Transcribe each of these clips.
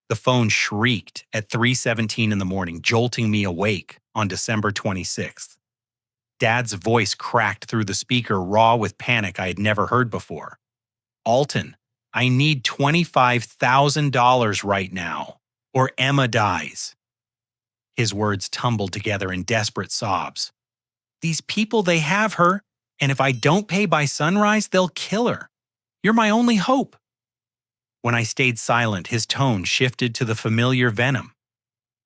The phone shrieked at 3:17 in the morning, jolting me awake on December 26th. Dad's voice cracked through the speaker, raw with panic I had never heard before. "Alton, I need $25,000 right now, or Emma dies." His words tumbled together in desperate sobs. "These people, they have her, and if I don't pay by sunrise, they'll kill her. You're my only hope." When I stayed silent, his tone shifted to the familiar venom.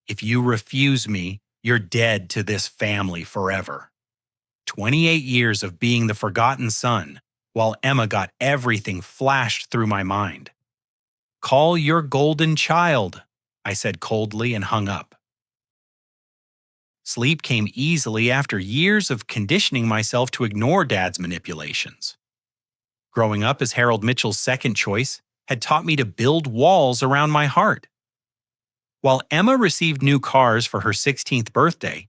"If you refuse me, you're dead to this family forever." 28 years of being the forgotten son, while Emma got everything flashed through my mind. "Call your golden child," I said coldly and hung up. Sleep came easily after years of conditioning myself to ignore Dad's manipulations. Growing up as Harold Mitchell's second choice had taught me to build walls around my heart. While Emma received new cars for her 16th birthday,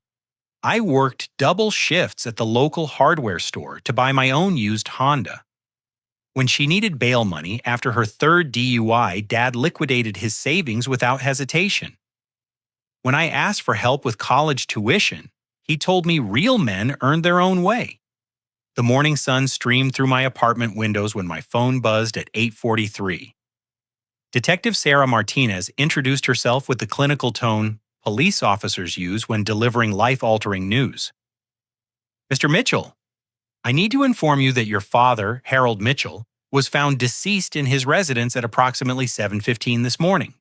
I worked double shifts at the local hardware store to buy my own used Honda. When she needed bail money after her third DUI, Dad liquidated his savings without hesitation. When I asked for help with college tuition, he told me real men earned their own way. The morning sun streamed through my apartment windows when my phone buzzed at 8:43. Detective Sarah Martinez introduced herself with the clinical tone police officers use when delivering life-altering news. "Mr. Mitchell, I need to inform you that your father, Harold Mitchell, was found deceased in his residence at approximately 7:15 this morning."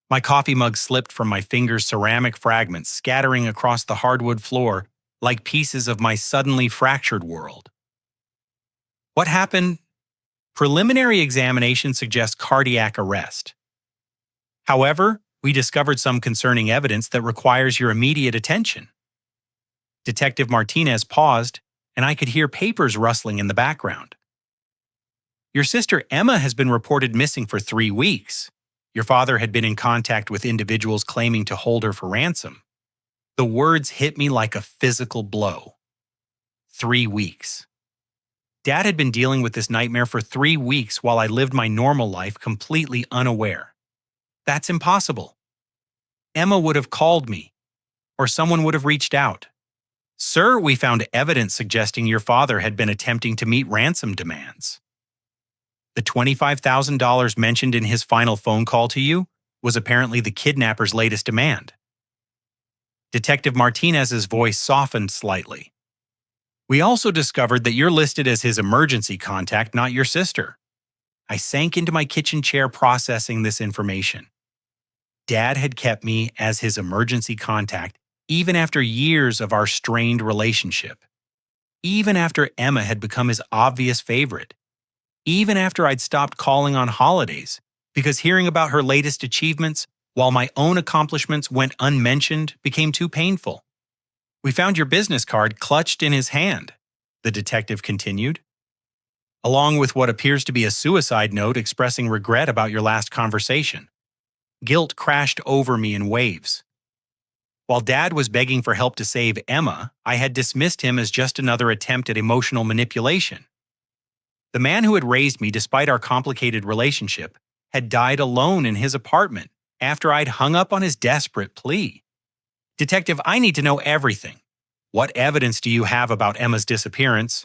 My coffee mug slipped from my fingers, ceramic fragments scattering across the hardwood floor like pieces of my suddenly fractured world. "What happened?" "Preliminary examination suggests cardiac arrest. However, we discovered some concerning evidence that requires your immediate attention." Detective Martinez paused, and I could hear papers rustling in the background. "Your sister Emma has been reported missing for 3 weeks. Your father had been in contact with individuals claiming to hold her for ransom." The words hit me like a physical blow. 3 weeks. Dad had been dealing with this nightmare for 3 weeks while I lived my normal life completely unaware. That's impossible. Emma would have called me, or someone would have reached out. "Sir, we found evidence suggesting your father had been attempting to meet ransom demands. The $25,000 mentioned in his final phone call to you was apparently the kidnapper's latest demand." Detective Martinez's voice softened slightly. "We also discovered that you're listed as his emergency contact, not your sister." I sank into my kitchen chair processing this information. Dad had kept me as his emergency contact even after years of our strained relationship. Even after Emma had become his obvious favorite. Even after I'd stopped calling on holidays, because hearing about her latest achievements while my own accomplishments went unmentioned became too painful. "We found your business card clutched in his hand," the detective continued, "along with what appears to be a suicide note expressing regret about your last conversation." Guilt crashed over me in waves. While Dad was begging for help to save Emma, I had dismissed him as just another attempt at emotional manipulation. The man who had raised me despite our complicated relationship had died alone in his apartment after I'd hung up on his desperate plea. "Detective, I need to know everything. What evidence do you have about Emma's disappearance?"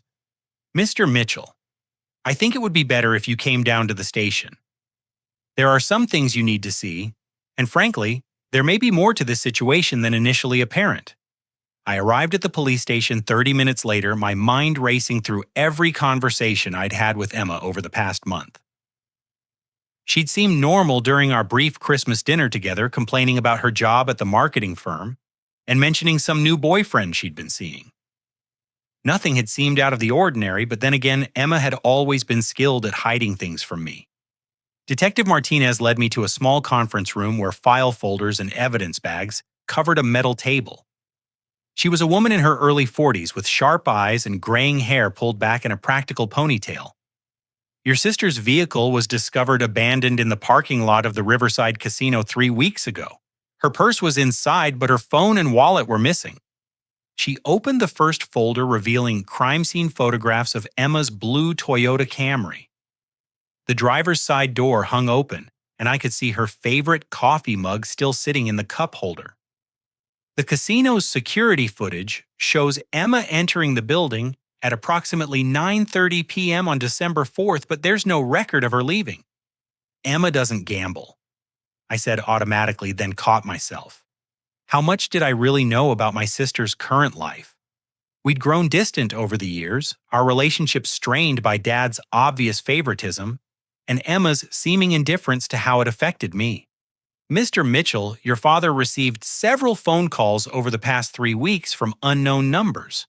"Mr. Mitchell, I think it would be better if you came down to the station. There are some things you need to see, and frankly, there may be more to this situation than initially apparent." I arrived at the police station 30 minutes later, my mind racing through every conversation I'd had with Emma over the past month. She'd seemed normal during our brief Christmas dinner together, complaining about her job at the marketing firm and mentioning some new boyfriend she'd been seeing. Nothing had seemed out of the ordinary, but then again, Emma had always been skilled at hiding things from me. Detective Martinez led me to a small conference room where file folders and evidence bags covered a metal table. She was a woman in her early 40s with sharp eyes and graying hair pulled back in a practical ponytail. "Your sister's vehicle was discovered abandoned in the parking lot of the Riverside Casino 3 weeks ago. Her purse was inside, but her phone and wallet were missing." She opened the first folder, revealing crime scene photographs of Emma's blue Toyota Camry. The driver's side door hung open, and I could see her favorite coffee mug still sitting in the cup holder. The casino's security footage shows Emma entering the building at approximately 9:30 p.m. on December 4th, but there's no record of her leaving. Emma doesn't gamble, I said automatically, then caught myself. How much did I really know about my sister's current life? We'd grown distant over the years, our relationship strained by Dad's obvious favoritism, and Emma's seeming indifference to how it affected me. Mr. Mitchell, your father received several phone calls over the past 3 weeks from unknown numbers.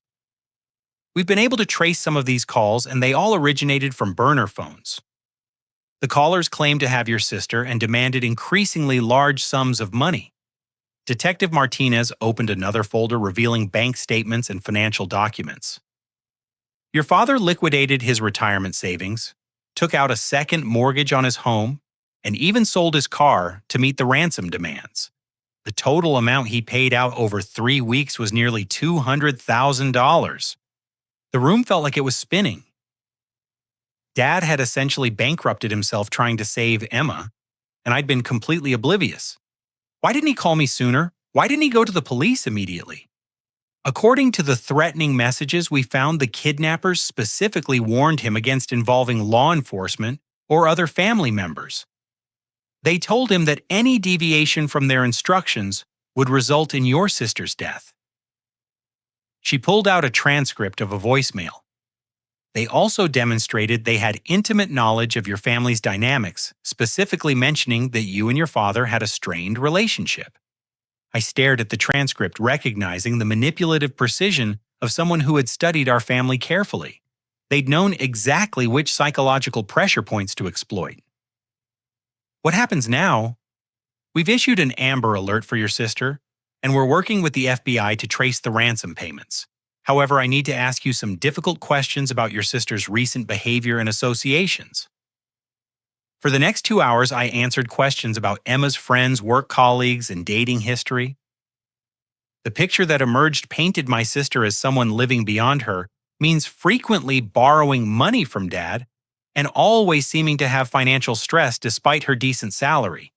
We've been able to trace some of these calls, and they all originated from burner phones. The callers claimed to have your sister and demanded increasingly large sums of money. Detective Martinez opened another folder revealing bank statements and financial documents. Your father liquidated his retirement savings, took out a second mortgage on his home, and even sold his car to meet the ransom demands. The total amount he paid out over 3 weeks was nearly $200,000. The room felt like it was spinning. Dad had essentially bankrupted himself trying to save Emma, and I'd been completely oblivious. Why didn't he call me sooner? Why didn't he go to the police immediately? According to the threatening messages, we found the kidnappers specifically warned him against involving law enforcement or other family members. They told him that any deviation from their instructions would result in your sister's death. She pulled out a transcript of a voicemail. They also demonstrated they had intimate knowledge of your family's dynamics, specifically mentioning that you and your father had a strained relationship. I stared at the transcript, recognizing the manipulative precision of someone who had studied our family carefully. They'd known exactly which psychological pressure points to exploit. What happens now? We've issued an Amber Alert for your sister, and we're working with the FBI to trace the ransom payments. However, I need to ask you some difficult questions about your sister's recent behavior and associations. For the next 2 hours, I answered questions about Emma's friends, work colleagues, and dating history. The picture that emerged painted my sister as someone living beyond her means frequently borrowing money from Dad and always seeming to have financial stress despite her decent salary.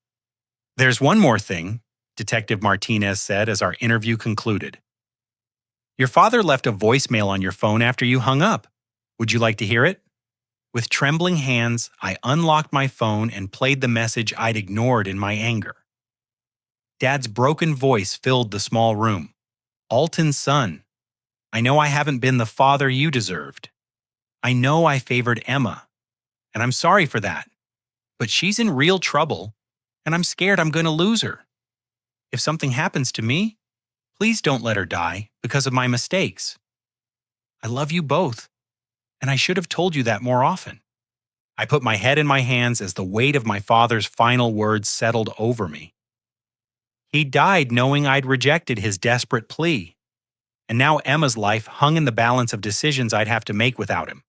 There's one more thing, Detective Martinez said as our interview concluded. Your father left a voicemail on your phone after you hung up. Would you like to hear it? With trembling hands, I unlocked my phone and played the message I'd ignored in my anger. Dad's broken voice filled the small room. Alton's son, I know I haven't been the father you deserved. I know I favored Emma, and I'm sorry for that. But she's in real trouble, and I'm scared I'm going to lose her. If something happens to me, please don't let her die because of my mistakes. I love you both, and I should have told you that more often. I put my head in my hands as the weight of my father's final words settled over me. He died knowing I'd rejected his desperate plea, and now Emma's life hung in the balance of decisions I'd have to make without him.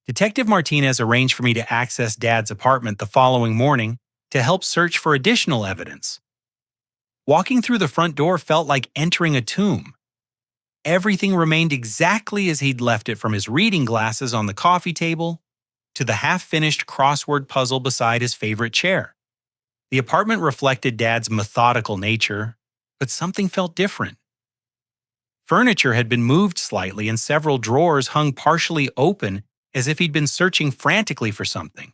Detective Martinez arranged for me to access Dad's apartment the following morning to help search for additional evidence. Walking through the front door felt like entering a tomb. Everything remained exactly as he'd left it, from his reading glasses on the coffee table to the half-finished crossword puzzle beside his favorite chair. The apartment reflected Dad's methodical nature, but something felt different. Furniture had been moved slightly and several drawers hung partially open as if he'd been searching frantically for something.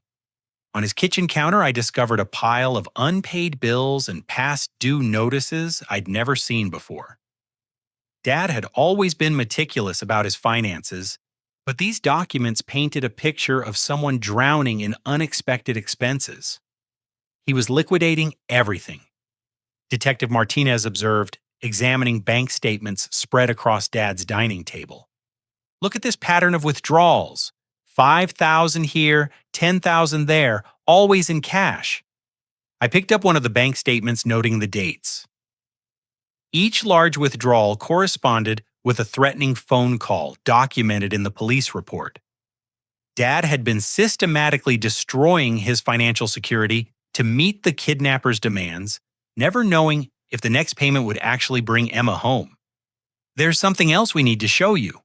On his kitchen counter, I discovered a pile of unpaid bills and past due notices I'd never seen before. Dad had always been meticulous about his finances, but these documents painted a picture of someone drowning in unexpected expenses. He was liquidating everything. Detective Martinez observed, examining bank statements spread across Dad's dining table. Look at this pattern of withdrawals. $5,000 here, $10,000 there, always in cash. I picked up one of the bank statements noting the dates. Each large withdrawal corresponded with a threatening phone call documented in the police report. Dad had been systematically destroying his financial security to meet the kidnappers' demands, never knowing if the next payment would actually bring Emma home. There's something else we need to show you,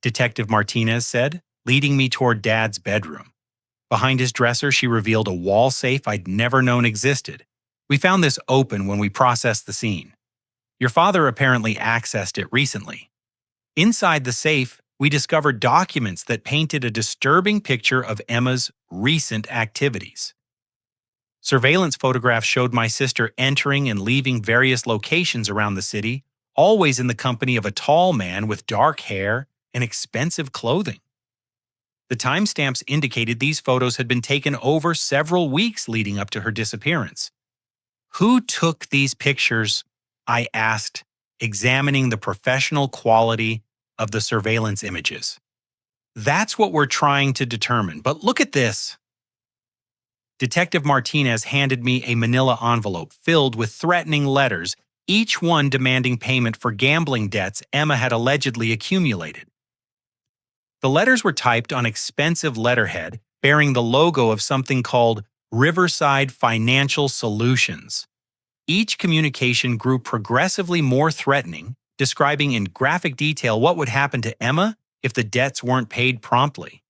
Detective Martinez said, leading me toward Dad's bedroom. Behind his dresser, she revealed a wall safe I'd never known existed. We found this open when we processed the scene. Your father apparently accessed it recently. Inside the safe, we discovered documents that painted a disturbing picture of Emma's recent activities. Surveillance photographs showed my sister entering and leaving various locations around the city, always in the company of a tall man with dark hair and expensive clothing. The timestamps indicated these photos had been taken over several weeks leading up to her disappearance. Who took these pictures? I asked, examining the professional quality of the surveillance images. That's what we're trying to determine, but look at this. Detective Martinez handed me a manila envelope filled with threatening letters, each one demanding payment for gambling debts Emma had allegedly accumulated. The letters were typed on expensive letterhead bearing the logo of something called Riverside Financial Solutions. Each communication grew progressively more threatening, describing in graphic detail what would happen to Emma if the debts weren't paid promptly.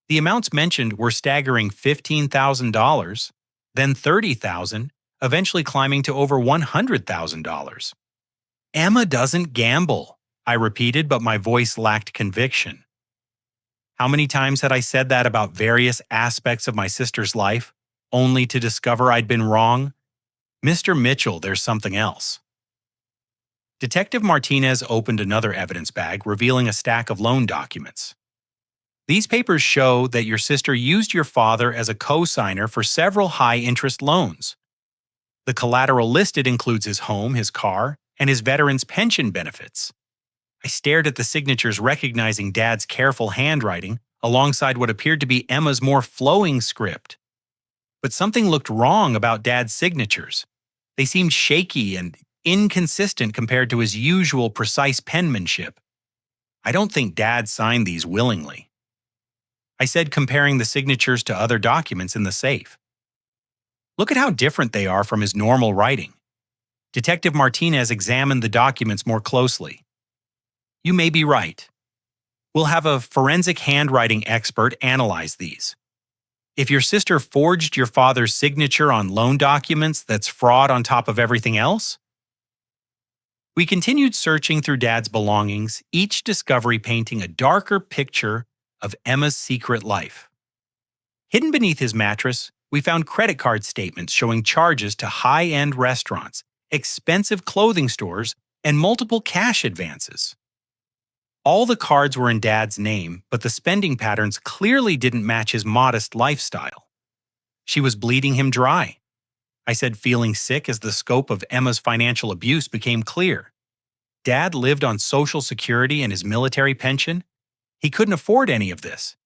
The amounts mentioned were staggering $15,000, then $30,000, eventually climbing to over $100,000. Emma doesn't gamble, I repeated, but my voice lacked conviction. How many times had I said that about various aspects of my sister's life, only to discover I'd been wrong? Mr. Mitchell, there's something else. Detective Martinez opened another evidence bag, revealing a stack of loan documents. These papers show that your sister used your father as a co-signer for several high-interest loans. The collateral listed includes his home, his car, and his veteran's pension benefits. I stared at the signatures, recognizing Dad's careful handwriting alongside what appeared to be Emma's more flowing script. But something looked wrong about Dad's signatures. They seemed shaky and inconsistent compared to his usual precise penmanship. I don't think Dad signed these willingly. I said, comparing the signatures to other documents in the safe. Look at how different they are from his normal writing. Detective Martinez examined the documents more closely. You may be right. We'll have a forensic handwriting expert analyze these. If your sister forged your father's signature on loan documents, that's fraud on top of everything else? We continued searching through Dad's belongings, each discovery painting a darker picture of Emma's secret life. Hidden beneath his mattress, we found credit card statements showing charges to high-end restaurants, expensive clothing stores, and multiple cash advances. All the cards were in Dad's name, but the spending patterns clearly didn't match his modest lifestyle. She was bleeding him dry. I said, feeling sick as the scope of Emma's financial abuse became clear. Dad lived on Social Security and his military pension. He couldn't afford any of this.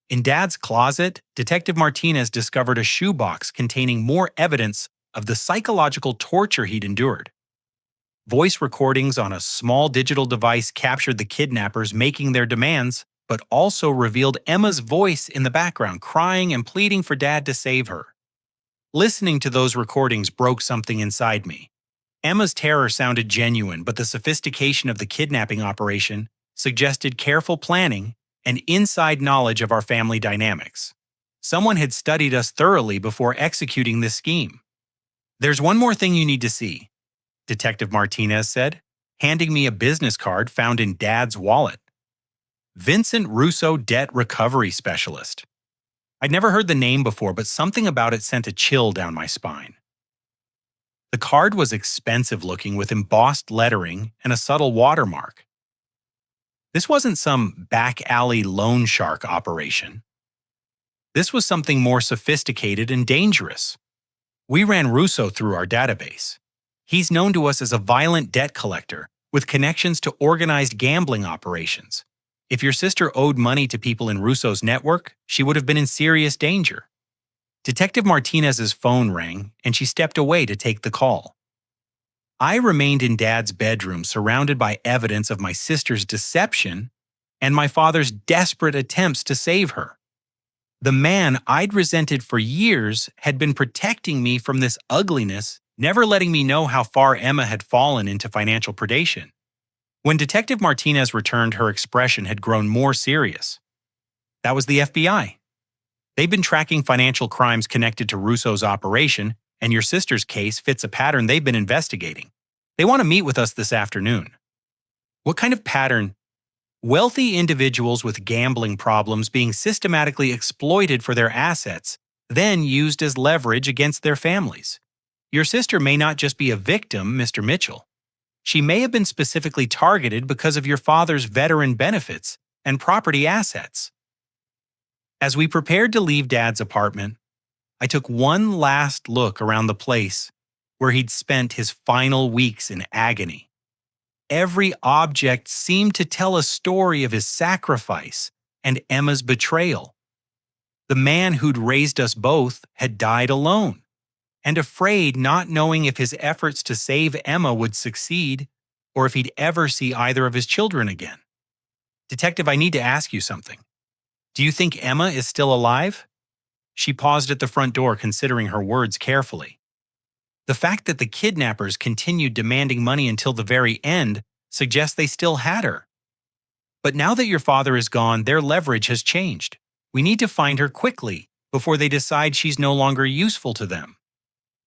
In Dad's closet, Detective Martinez discovered a shoebox containing more evidence of the psychological torture he'd endured. Voice recordings on a small digital device captured the kidnappers making their demands, but also revealed Emma's voice in the background, crying and pleading for Dad to save her. Listening to those recordings broke something inside me. Emma's terror sounded genuine, but the sophistication of the kidnapping operation suggested careful planning and inside knowledge of our family dynamics. Someone had studied us thoroughly before executing this scheme. There's one more thing you need to see, Detective Martinez said, handing me a business card found in Dad's wallet. Vincent Russo, Debt Recovery Specialist. I'd never heard the name before, but something about it sent a chill down my spine. The card was expensive looking with embossed lettering and a subtle watermark. This wasn't some back alley loan shark operation. This was something more sophisticated and dangerous. We ran Russo through our database. He's known to us as a violent debt collector with connections to organized gambling operations. If your sister owed money to people in Russo's network, she would have been in serious danger. Detective Martinez's phone rang, and she stepped away to take the call. I remained in Dad's bedroom, surrounded by evidence of my sister's deception and my father's desperate attempts to save her. The man I'd resented for years had been protecting me from this ugliness, never letting me know how far Emma had fallen into financial predation. When Detective Martinez returned, her expression had grown more serious. That was the FBI. They've been tracking financial crimes connected to Russo's operation, and your sister's case fits a pattern they've been investigating. They want to meet with us this afternoon. What kind of pattern? Wealthy individuals with gambling problems being systematically exploited for their assets, then used as leverage against their families. Your sister may not just be a victim, Mr. Mitchell. She may have been specifically targeted because of your father's veteran benefits and property assets. As we prepared to leave Dad's apartment, I took one last look around the place where he'd spent his final weeks in agony. Every object seemed to tell a story of his sacrifice and Emma's betrayal. The man who'd raised us both had died alone, and afraid, not knowing if his efforts to save Emma would succeed or if he'd ever see either of his children again. Detective, I need to ask you something. Do you think Emma is still alive? She paused at the front door, considering her words carefully. The fact that the kidnappers continued demanding money until the very end suggests they still had her. But now that your father is gone, their leverage has changed. We need to find her quickly before they decide she's no longer useful to them.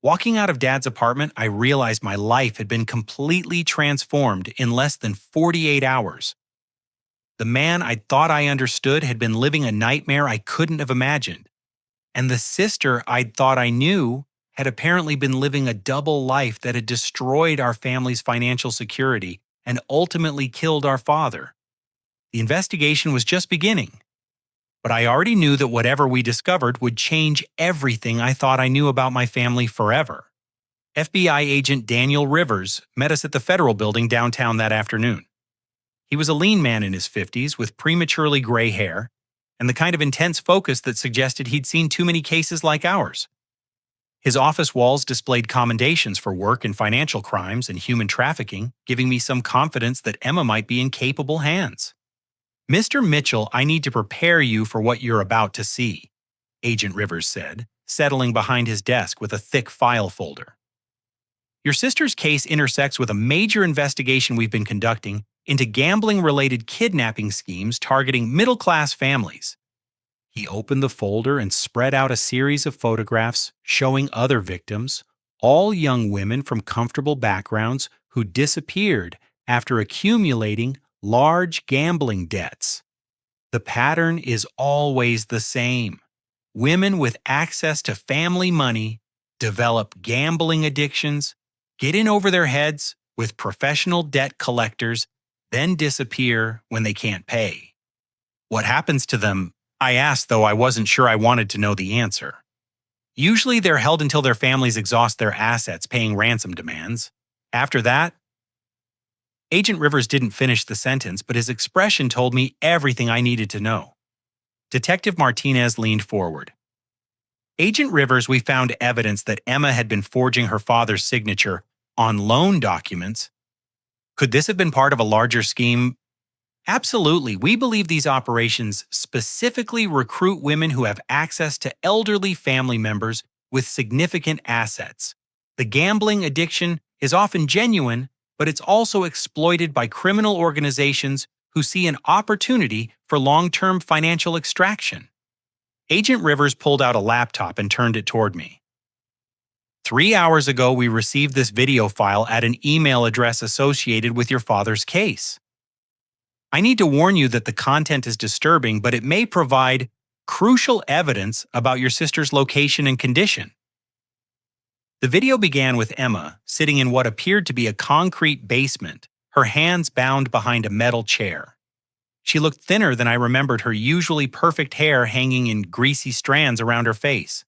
Walking out of Dad's apartment, I realized my life had been completely transformed in less than 48 hours. The man I thought I understood had been living a nightmare I couldn't have imagined. And the sister I'd thought I knew had apparently been living a double life that had destroyed our family's financial security and ultimately killed our father. The investigation was just beginning, but I already knew that whatever we discovered would change everything I thought I knew about my family forever. FBI agent Daniel Rivers met us at the Federal Building downtown that afternoon. He was a lean man in his 50s with prematurely gray hair and the kind of intense focus that suggested he'd seen too many cases like ours. His office walls displayed commendations for work in financial crimes and human trafficking, giving me some confidence that Emma might be in capable hands. Mr. Mitchell, I need to prepare you for what you're about to see, Agent Rivers said, settling behind his desk with a thick file folder. Your sister's case intersects with a major investigation we've been conducting into gambling-related kidnapping schemes targeting middle-class families. He opened the folder and spread out a series of photographs showing other victims, all young women from comfortable backgrounds who disappeared after accumulating large gambling debts. The pattern is always the same. Women with access to family money develop gambling addictions, get in over their heads with professional debt collectors, then disappear when they can't pay. What happens to them? I asked, though I wasn't sure I wanted to know the answer. Usually they're held until their families exhaust their assets paying ransom demands. After that, Agent Rivers didn't finish the sentence, but his expression told me everything I needed to know. Detective Martinez leaned forward. Agent Rivers, we found evidence that Emma had been forging her father's signature on loan documents. Could this have been part of a larger scheme? Absolutely. We believe these operations specifically recruit women who have access to elderly family members with significant assets. The gambling addiction is often genuine, but it's also exploited by criminal organizations who see an opportunity for long-term financial extraction. Agent Rivers pulled out a laptop and turned it toward me. 3 hours ago, we received this video file at an email address associated with your father's case. I need to warn you that the content is disturbing, but it may provide crucial evidence about your sister's location and condition. The video began with Emma sitting in what appeared to be a concrete basement, her hands bound behind a metal chair. She looked thinner than I remembered her usually perfect hair hanging in greasy strands around her face.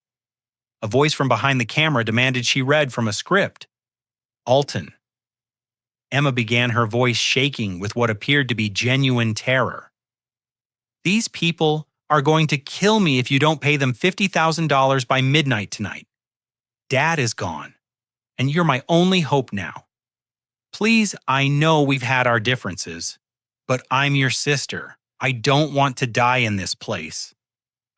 A voice from behind the camera demanded she read from a script. Alton. Emma began, her voice shaking with what appeared to be genuine terror. These people are going to kill me if you don't pay them $50,000 by midnight tonight. Dad is gone, and you're my only hope now. Please, I know we've had our differences, but I'm your sister. I don't want to die in this place.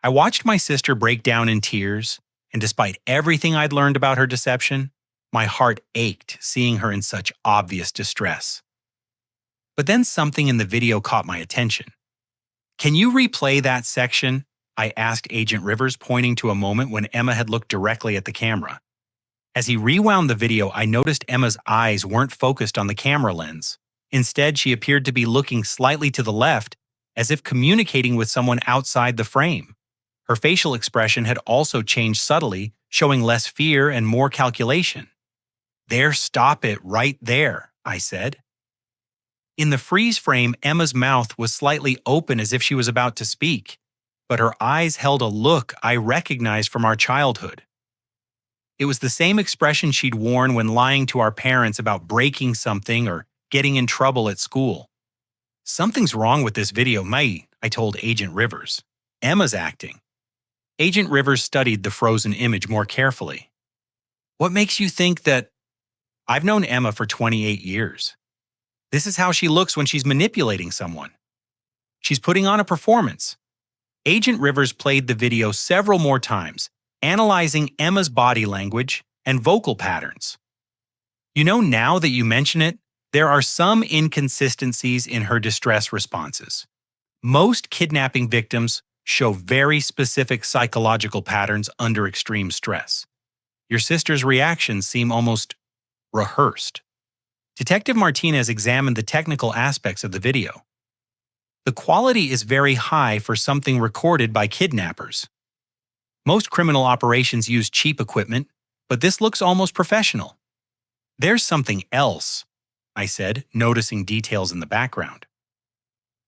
I watched my sister break down in tears, and despite everything I'd learned about her deception, my heart ached seeing her in such obvious distress. But then something in the video caught my attention. Can you replay that section? I asked Agent Rivers, pointing to a moment when Emma had looked directly at the camera. As he rewound the video, I noticed Emma's eyes weren't focused on the camera lens. Instead, she appeared to be looking slightly to the left, as if communicating with someone outside the frame. Her facial expression had also changed subtly, showing less fear and more calculation. "There, stop it right there," I said. In the freeze frame, Emma's mouth was slightly open as if she was about to speak, but her eyes held a look I recognized from our childhood. It was the same expression she'd worn when lying to our parents about breaking something or getting in trouble at school. "Something's wrong with this video, mate," I told Agent Rivers. "Emma's acting." Agent Rivers studied the frozen image more carefully. "What makes you think that—" "I've known Emma for 28 years. This is how she looks when she's manipulating someone. She's putting on a performance." Agent Rivers played the video several more times, analyzing Emma's body language and vocal patterns. "You know, now that you mention it, there are some inconsistencies in her distress responses. Most kidnapping victims show very specific psychological patterns under extreme stress. Your sister's reactions seem almost rehearsed." Detective Martinez examined the technical aspects of the video. "The quality is very high for something recorded by kidnappers. Most criminal operations use cheap equipment, but this looks almost professional." "There's something else," I said, noticing details in the background.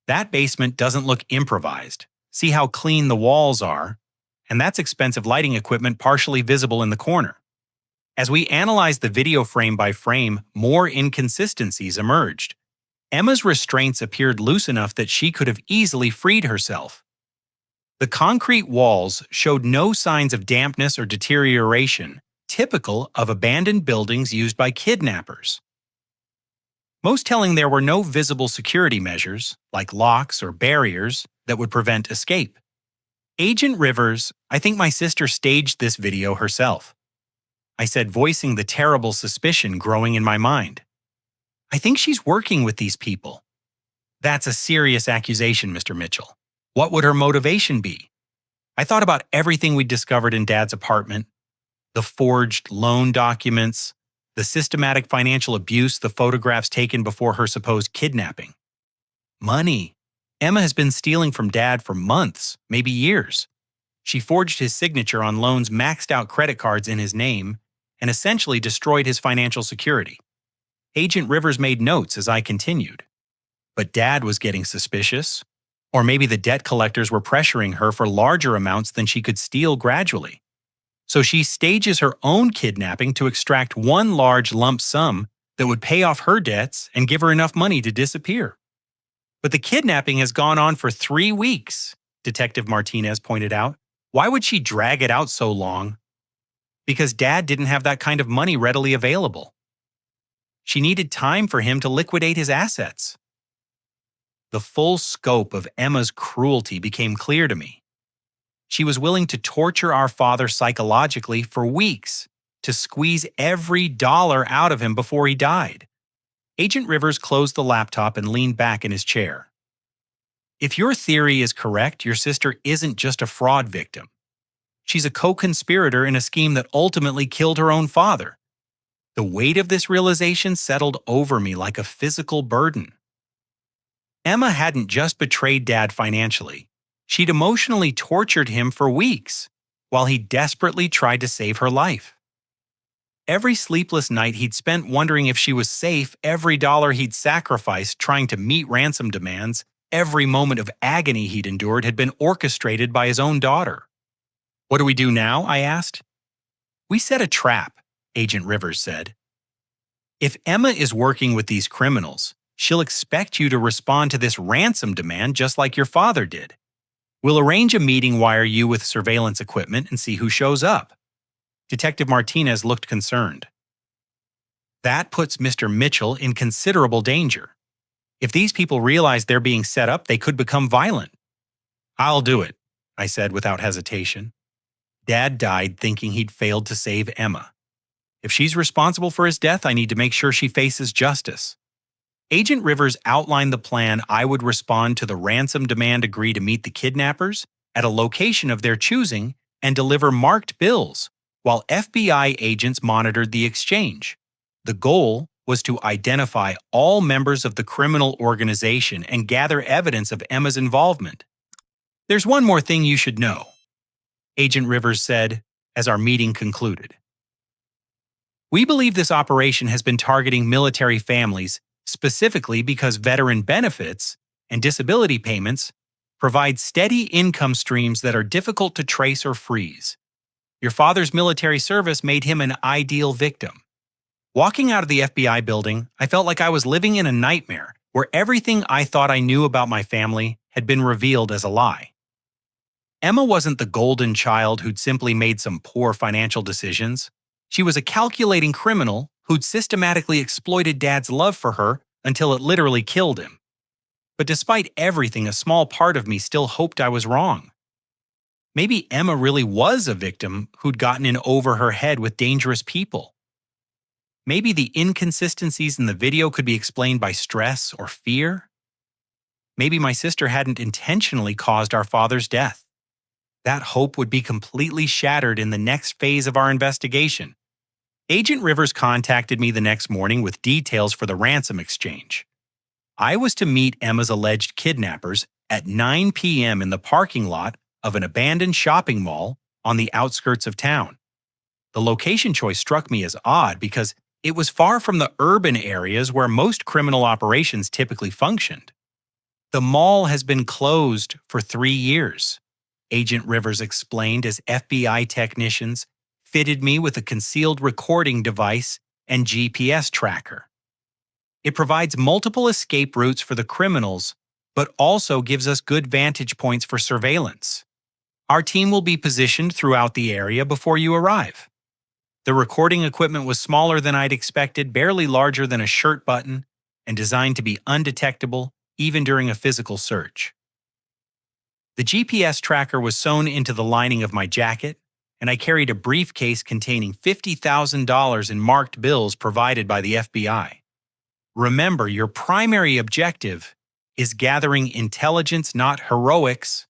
"That basement doesn't look improvised. See how clean the walls are? And that's expensive lighting equipment partially visible in the corner." As we analyzed the video frame by frame, more inconsistencies emerged. Emma's restraints appeared loose enough that she could have easily freed herself. The concrete walls showed no signs of dampness or deterioration, typical of abandoned buildings used by kidnappers. Most telling, there were no visible security measures, like locks or barriers, that would prevent escape. "Agent Rivers, I think my sister staged this video herself," I said, voicing the terrible suspicion growing in my mind. "I think she's working with these people." "That's a serious accusation, Mr. Mitchell. What would her motivation be?" I thought about everything we'd discovered in Dad's apartment: the forged loan documents, the systematic financial abuse, the photographs taken before her supposed kidnapping. Money. Emma has been stealing from Dad for months, maybe years. She forged his signature on loans, maxed out credit cards in his name, and essentially destroyed his financial security. Agent Rivers made notes as I continued. But Dad was getting suspicious. Or maybe the debt collectors were pressuring her for larger amounts than she could steal gradually. So she stages her own kidnapping to extract one large lump sum that would pay off her debts and give her enough money to disappear. "But the kidnapping has gone on for 3 weeks, Detective Martinez pointed out. "Why would she drag it out so long?" "Because Dad didn't have that kind of money readily available. She needed time for him to liquidate his assets." The full scope of Emma's cruelty became clear to me. She was willing to torture our father psychologically for weeks, to squeeze every dollar out of him before he died. Agent Rivers closed the laptop and leaned back in his chair. "If your theory is correct, your sister isn't just a fraud victim. She's a co-conspirator in a scheme that ultimately killed her own father." The weight of this realization settled over me like a physical burden. Emma hadn't just betrayed Dad financially. She'd emotionally tortured him for weeks, while he desperately tried to save her life. Every sleepless night he'd spent wondering if she was safe, every dollar he'd sacrificed trying to meet ransom demands, every moment of agony he'd endured had been orchestrated by his own daughter. "What do we do now?" I asked. "We set a trap," Agent Rivers said. "If Emma is working with these criminals, she'll expect you to respond to this ransom demand just like your father did. We'll arrange a meeting, wire you with surveillance equipment, and see who shows up." Detective Martinez looked concerned. "That puts Mr. Mitchell in considerable danger. If these people realize they're being set up, they could become violent." "I'll do it," I said without hesitation. Dad died thinking he'd failed to save Emma. If she's responsible for his death, I need to make sure she faces justice. Agent Rivers outlined the plan. I would respond to the ransom demand, agree to meet the kidnappers, at a location of their choosing and deliver marked bills, while FBI agents monitored the exchange. The goal was to identify all members of the criminal organization and gather evidence of Emma's involvement. "There's one more thing you should know," Agent Rivers said as our meeting concluded. "We believe this operation has been targeting military families specifically because veteran benefits and disability payments provide steady income streams that are difficult to trace or freeze. Your father's military service made him an ideal victim." Walking out of the FBI building, I felt like I was living in a nightmare where everything I thought I knew about my family had been revealed as a lie. Emma wasn't the golden child who'd simply made some poor financial decisions. She was a calculating criminal who'd systematically exploited Dad's love for her until it literally killed him. But despite everything, a small part of me still hoped I was wrong. Maybe Emma really was a victim who'd gotten in over her head with dangerous people. Maybe the inconsistencies in the video could be explained by stress or fear. Maybe my sister hadn't intentionally caused our father's death. That hope would be completely shattered in the next phase of our investigation. Agent Rivers contacted me the next morning with details for the ransom exchange. I was to meet Emma's alleged kidnappers at 9 p.m. in the parking lot of an abandoned shopping mall on the outskirts of town. The location choice struck me as odd because it was far from the urban areas where most criminal operations typically functioned. "The mall has been closed for 3 years," Agent Rivers explained as FBI technicians fitted me with a concealed recording device and GPS tracker. "It provides multiple escape routes for the criminals, but also gives us good vantage points for surveillance. Our team will be positioned throughout the area before you arrive." The recording equipment was smaller than I'd expected, barely larger than a shirt button, and designed to be undetectable even during a physical search. The GPS tracker was sewn into the lining of my jacket, and I carried a briefcase containing $50,000 in marked bills provided by the FBI. "Remember, your primary objective is gathering intelligence, not heroics,"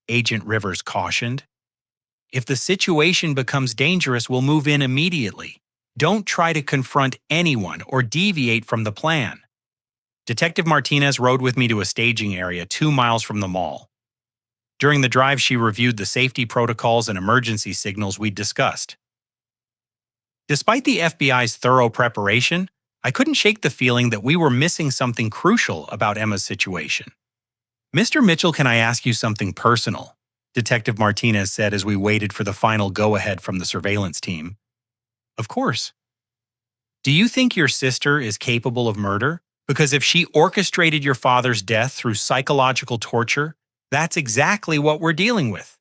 Agent Rivers cautioned. "If the situation becomes dangerous, we'll move in immediately. Don't try to confront anyone or deviate from the plan." Detective Martinez rode with me to a staging area 2 miles from the mall. During the drive, she reviewed the safety protocols and emergency signals we'd discussed. Despite the FBI's thorough preparation, I couldn't shake the feeling that we were missing something crucial about Emma's situation. "Mr. Mitchell, can I ask you something personal?" Detective Martinez said as we waited for the final go-ahead from the surveillance team. "Of course." "Do you think your sister is capable of murder? Because if she orchestrated your father's death through psychological torture, that's exactly what we're dealing with."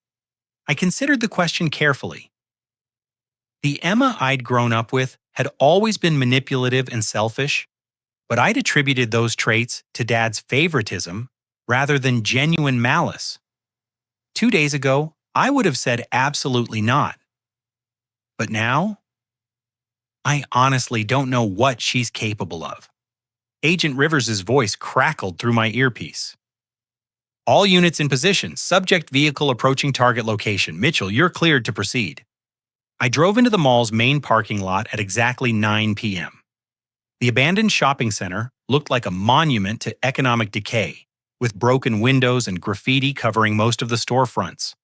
I considered the question carefully. The Emma I'd grown up with had always been manipulative and selfish, but I'd attributed those traits to Dad's favoritism rather than genuine malice. 2 days ago, I would have said absolutely not. But now, I honestly don't know what she's capable of. Agent Rivers' voice crackled through my earpiece. "All units in position. Subject vehicle approaching target location. Mitchell, you're cleared to proceed." I drove into the mall's main parking lot at exactly 9 p.m. The abandoned shopping center looked like a monument to economic decay, with broken windows and graffiti covering most of the storefronts.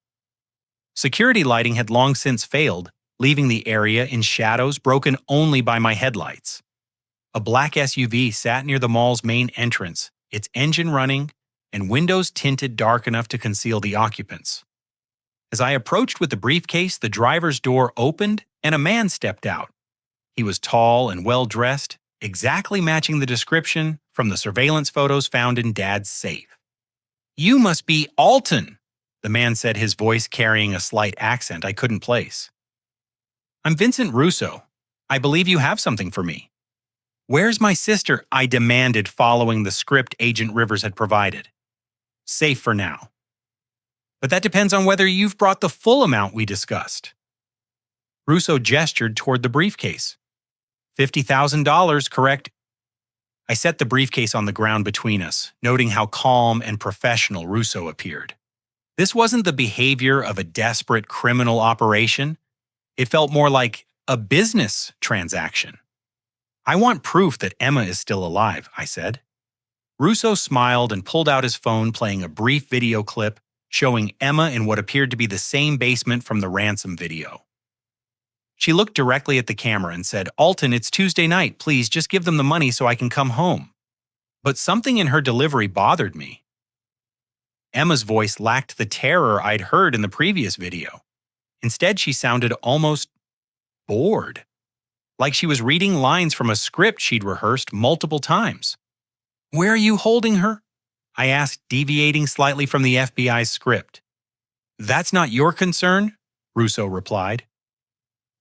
Security lighting had long since failed, leaving the area in shadows broken only by my headlights. A black SUV sat near the mall's main entrance, its engine running, and windows tinted dark enough to conceal the occupants. As I approached with the briefcase, the driver's door opened and a man stepped out. He was tall and well-dressed, exactly matching the description from the surveillance photos found in Dad's safe. "You must be Alton," the man said, his voice carrying a slight accent I couldn't place. "I'm Vincent Russo. I believe you have something for me." "Where's my sister?" I demanded, following the script Agent Rivers had provided. "Safe for now." "But that depends on whether you've brought the full amount we discussed." Russo gestured toward the briefcase. $50,000, correct? I set the briefcase on the ground between us, noting how calm and professional Russo appeared. This wasn't the behavior of a desperate criminal operation. It felt more like a business transaction. I want proof that Emma is still alive, I said. Russo smiled and pulled out his phone, playing a brief video clip showing Emma in what appeared to be the same basement from the ransom video. She looked directly at the camera and said, "Alton, it's Tuesday night. Please just give them the money so I can come home." But something in her delivery bothered me. Emma's voice lacked the terror I'd heard in the previous video. Instead, she sounded almost bored, like she was reading lines from a script she'd rehearsed multiple times. "Where are you holding her?" I asked, deviating slightly from the FBI's script. "That's not your concern," Russo replied.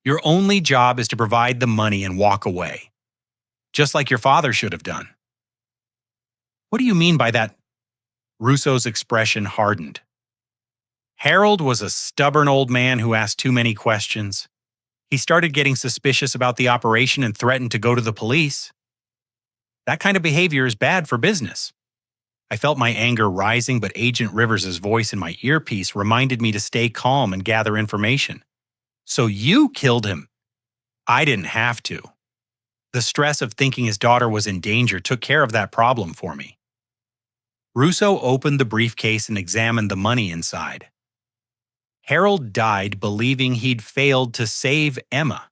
"Your only job is to provide the money and walk away, just like your father should have done." "What do you mean by that?" Russo's expression hardened. Harold was a stubborn old man who asked too many questions. He started getting suspicious about the operation and threatened to go to the police. That kind of behavior is bad for business. I felt my anger rising, but Agent Rivers' voice in my earpiece reminded me to stay calm and gather information. "So you killed him?" I didn't have to. The stress of thinking his daughter was in danger took care of that problem for me. Russo opened the briefcase and examined the money inside. Harold died believing he'd failed to save Emma.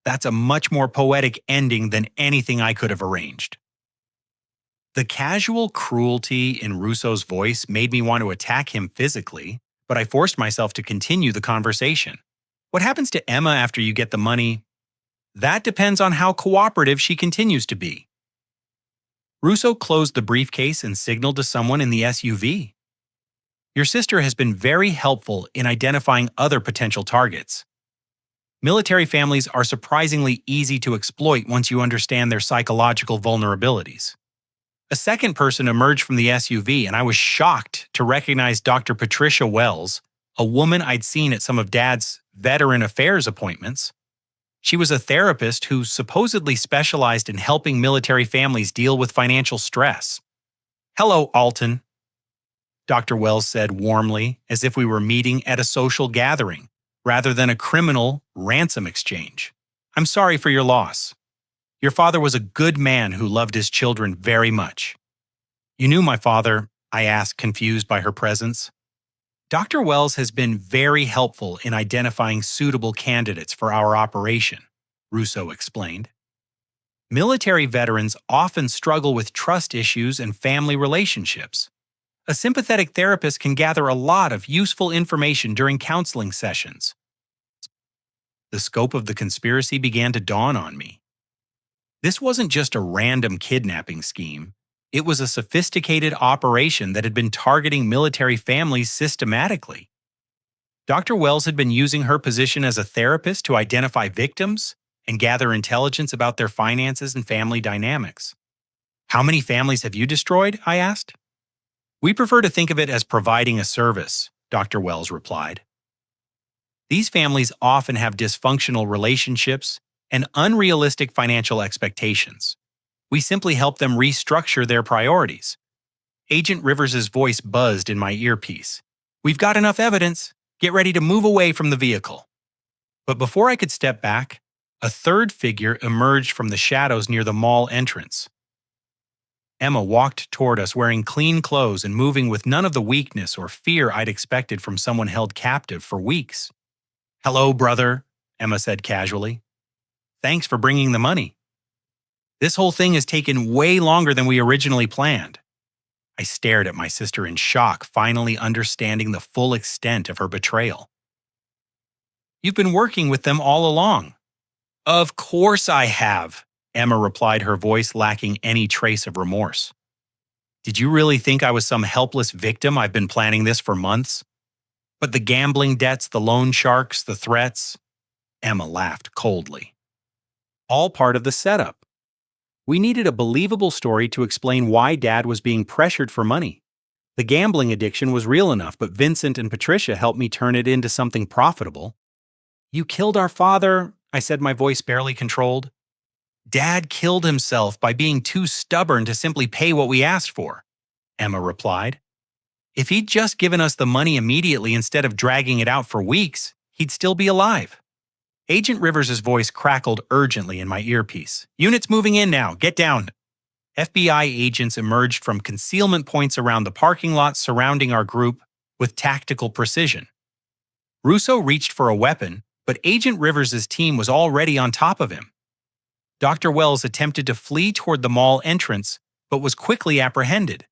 That's a much more poetic ending than anything I could have arranged. The casual cruelty in Russo's voice made me want to attack him physically, but I forced myself to continue the conversation. "What happens to Emma after you get the money?" "That depends on how cooperative she continues to be." Russo closed the briefcase and signaled to someone in the SUV. "Your sister has been very helpful in identifying other potential targets. Military families are surprisingly easy to exploit once you understand their psychological vulnerabilities." A second person emerged from the SUV, and I was shocked to recognize Dr. Patricia Wells, a woman I'd seen at some of Dad's veteran affairs appointments. She was a therapist who supposedly specialized in helping military families deal with financial stress. "Hello, Alton," Dr. Wells said warmly, as if we were meeting at a social gathering rather than a criminal ransom exchange. "I'm sorry for your loss. Your father was a good man who loved his children very much." "You knew my father?" I asked, confused by her presence. "Dr. Wells has been very helpful in identifying suitable candidates for our operation," Russo explained. "Military veterans often struggle with trust issues and family relationships. A sympathetic therapist can gather a lot of useful information during counseling sessions." The scope of the conspiracy began to dawn on me. This wasn't just a random kidnapping scheme. It was a sophisticated operation that had been targeting military families systematically. Dr. Wells had been using her position as a therapist to identify victims and gather intelligence about their finances and family dynamics. "How many families have you destroyed?" I asked. "We prefer to think of it as providing a service," Dr. Wells replied. "These families often have dysfunctional relationships and unrealistic financial expectations. We simply help them restructure their priorities." Agent Rivers' voice buzzed in my earpiece. "We've got enough evidence. Get ready to move away from the vehicle." But before I could step back, a third figure emerged from the shadows near the mall entrance. Emma walked toward us wearing clean clothes and moving with none of the weakness or fear I'd expected from someone held captive for weeks. "Hello, brother," Emma said casually. "Thanks for bringing the money. This whole thing has taken way longer than we originally planned." I stared at my sister in shock, finally understanding the full extent of her betrayal. "You've been working with them all along." "Of course I have," Emma replied, her voice lacking any trace of remorse. "Did you really think I was some helpless victim? I've been planning this for months." "But the gambling debts, the loan sharks, the threats," Emma laughed coldly. "All part of the setup. We needed a believable story to explain why Dad was being pressured for money. The gambling addiction was real enough, but Vincent and Patricia helped me turn it into something profitable." "You killed our father," I said, my voice barely controlled. "Dad killed himself by being too stubborn to simply pay what we asked for," Emma replied. If he'd just given us the money immediately instead of dragging it out for weeks, he'd still be alive. Agent Rivers' voice crackled urgently in my earpiece. Units moving in now, get down. FBI agents emerged from concealment points around the parking lot surrounding our group with tactical precision. Russo reached for a weapon, but Agent Rivers' team was already on top of him. Dr. Wells attempted to flee toward the mall entrance, but was quickly apprehended.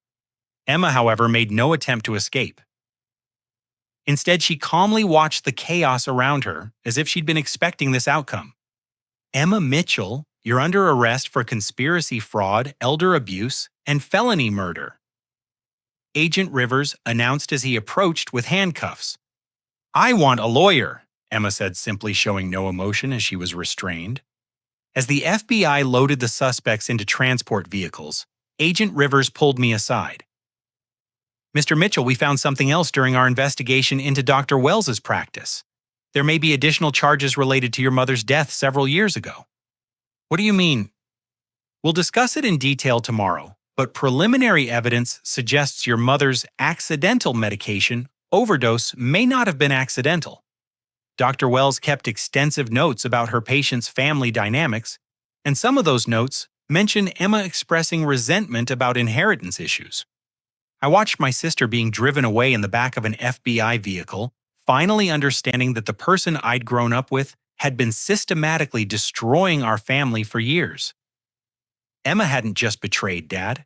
Emma, however, made no attempt to escape. Instead, she calmly watched the chaos around her as if she'd been expecting this outcome. Emma Mitchell, you're under arrest for conspiracy fraud, elder abuse, and felony murder. Agent Rivers announced as he approached with handcuffs. I want a lawyer, Emma said, simply showing no emotion as she was restrained. As the FBI loaded the suspects into transport vehicles, Agent Rivers pulled me aside. Mr. Mitchell, we found something else during our investigation into Dr. Wells's practice. There may be additional charges related to your mother's death several years ago. What do you mean? We'll discuss it in detail tomorrow, but preliminary evidence suggests your mother's accidental medication overdose may not have been accidental. Dr. Wells kept extensive notes about her patient's family dynamics, and some of those notes mention Emma expressing resentment about inheritance issues. I watched my sister being driven away in the back of an FBI vehicle, finally understanding that the person I'd grown up with had been systematically destroying our family for years. Emma hadn't just betrayed Dad.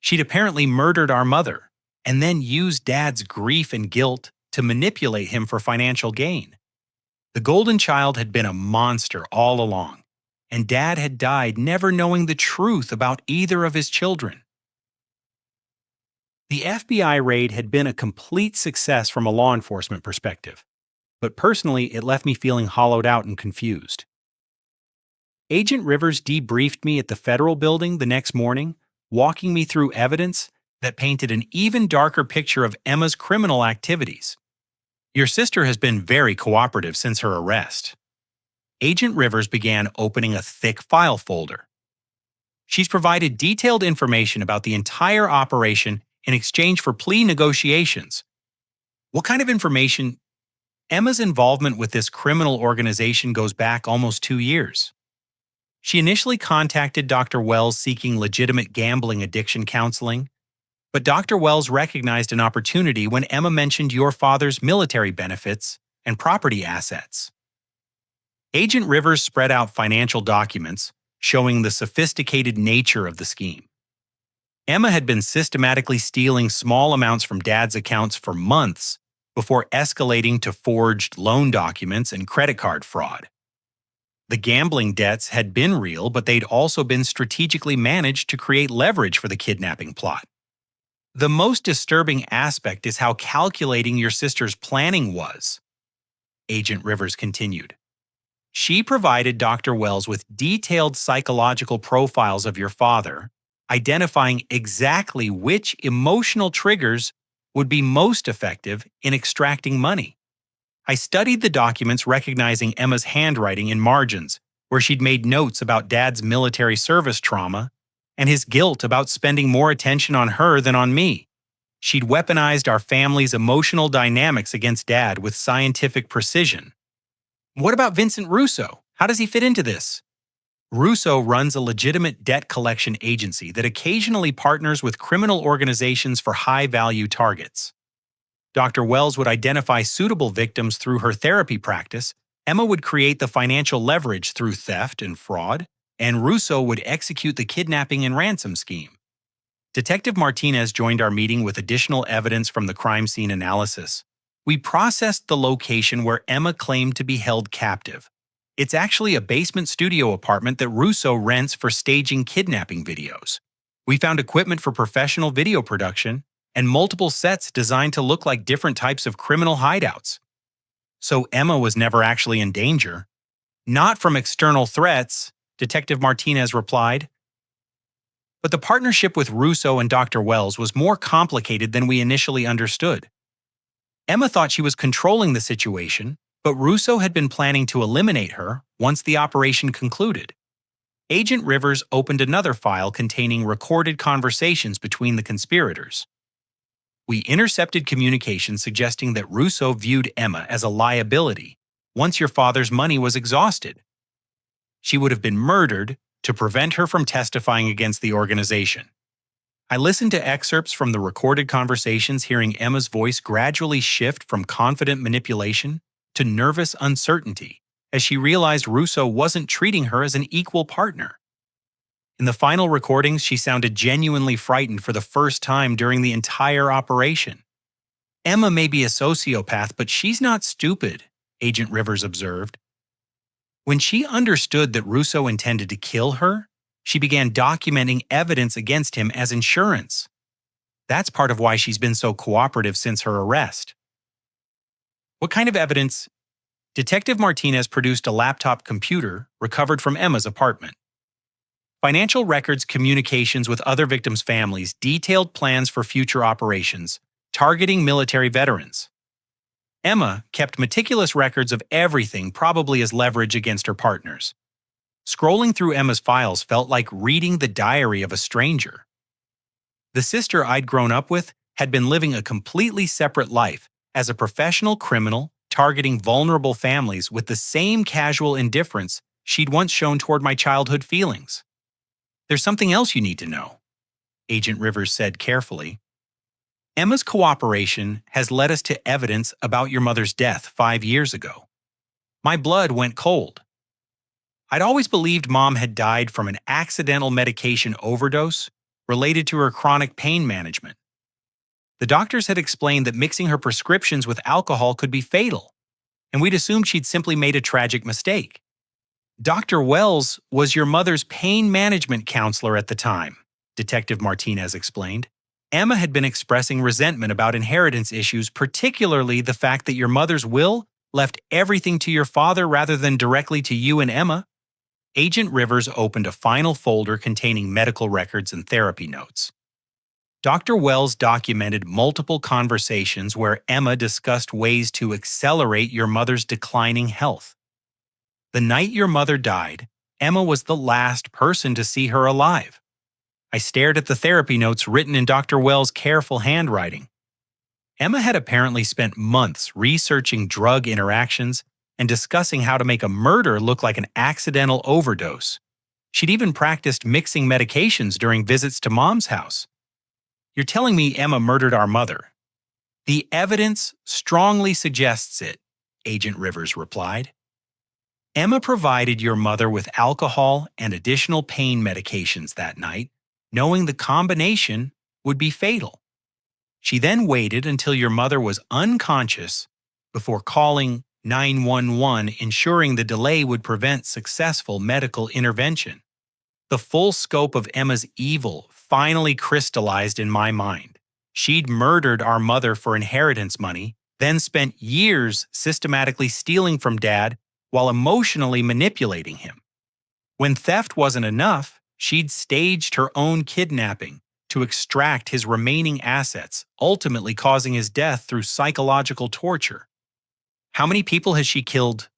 She'd apparently murdered our mother, and then used Dad's grief and guilt to manipulate him for financial gain. The golden child had been a monster all along, and Dad had died never knowing the truth about either of his children. The FBI raid had been a complete success from a law enforcement perspective, but personally it left me feeling hollowed out and confused. Agent Rivers debriefed me at the federal building the next morning, walking me through evidence that painted an even darker picture of Emma's criminal activities. Your sister has been very cooperative since her arrest. Agent Rivers began opening a thick file folder. She's provided detailed information about the entire operation in exchange for plea negotiations. What kind of information? Emma's involvement with this criminal organization goes back almost 2 years. She initially contacted Dr. Wells seeking legitimate gambling addiction counseling, but Dr. Wells recognized an opportunity when Emma mentioned your father's military benefits and property assets. Agent Rivers spread out financial documents showing the sophisticated nature of the scheme. Emma had been systematically stealing small amounts from Dad's accounts for months before escalating to forged loan documents and credit card fraud. The gambling debts had been real, but they'd also been strategically managed to create leverage for the kidnapping plot. The most disturbing aspect is how calculating your sister's planning was, Agent Rivers continued. She provided Dr. Wells with detailed psychological profiles of your father, identifying exactly which emotional triggers would be most effective in extracting money. I studied the documents, recognizing Emma's handwriting in margins, where she'd made notes about Dad's military service trauma and his guilt about spending more attention on her than on me. She'd weaponized our family's emotional dynamics against Dad with scientific precision. What about Vincent Russo? How does he fit into this? Russo runs a legitimate debt collection agency that occasionally partners with criminal organizations for high-value targets. Dr. Wells would identify suitable victims through her therapy practice, Emma would create the financial leverage through theft and fraud, and Russo would execute the kidnapping and ransom scheme. Detective Martinez joined our meeting with additional evidence from the crime scene analysis. We processed the location where Emma claimed to be held captive. It's actually a basement studio apartment that Russo rents for staging kidnapping videos. We found equipment for professional video production and multiple sets designed to look like different types of criminal hideouts. So Emma was never actually in danger. Not from external threats, Detective Martinez replied. But the partnership with Russo and Dr. Wells was more complicated than we initially understood. Emma thought she was controlling the situation, but Russo had been planning to eliminate her once the operation concluded. Agent Rivers opened another file containing recorded conversations between the conspirators. We intercepted communication suggesting that Russo viewed Emma as a liability once your father's money was exhausted. She would have been murdered to prevent her from testifying against the organization. I listened to excerpts from the recorded conversations, hearing Emma's voice gradually shift from confident manipulation to nervous uncertainty as she realized Russo wasn't treating her as an equal partner. In the final recordings, she sounded genuinely frightened for the first time during the entire operation. Emma may be a sociopath, but she's not stupid, Agent Rivers observed. When she understood that Russo intended to kill her, she began documenting evidence against him as insurance. That's part of why she's been so cooperative since her arrest. What kind of evidence? Detective Martinez produced a laptop computer recovered from Emma's apartment. Financial records, communications with other victims' families, detailed plans for future operations, targeting military veterans. Emma kept meticulous records of everything, probably as leverage against her partners. Scrolling through Emma's files felt like reading the diary of a stranger. The sister I'd grown up with had been living a completely separate life as a professional criminal targeting vulnerable families with the same casual indifference she'd once shown toward my childhood feelings. There's something else you need to know, Agent Rivers said carefully. Emma's cooperation has led us to evidence about your mother's death 5 years ago. My blood went cold. I'd always believed Mom had died from an accidental medication overdose related to her chronic pain management. The doctors had explained that mixing her prescriptions with alcohol could be fatal, and we'd assumed she'd simply made a tragic mistake. Dr. Wells was your mother's pain management counselor at the time, Detective Martinez explained. Emma had been expressing resentment about inheritance issues, particularly the fact that your mother's will left everything to your father rather than directly to you and Emma. Agent Rivers opened a final folder containing medical records and therapy notes. Dr. Wells documented multiple conversations where Emma discussed ways to accelerate your mother's declining health. The night your mother died, Emma was the last person to see her alive. I stared at the therapy notes written in Dr. Wells' careful handwriting. Emma had apparently spent months researching drug interactions and discussing how to make a murder look like an accidental overdose. She'd even practiced mixing medications during visits to Mom's house. You're telling me Emma murdered our mother? The evidence strongly suggests it, Agent Rivers replied. Emma provided your mother with alcohol and additional pain medications that night, knowing the combination would be fatal. She then waited until your mother was unconscious before calling 911, ensuring the delay would prevent successful medical intervention. The full scope of Emma's evil finally crystallized in my mind. She'd murdered our mother for inheritance money, then spent years systematically stealing from Dad while emotionally manipulating him. When theft wasn't enough, she'd staged her own kidnapping to extract his remaining assets, ultimately causing his death through psychological torture. How many people has she killed?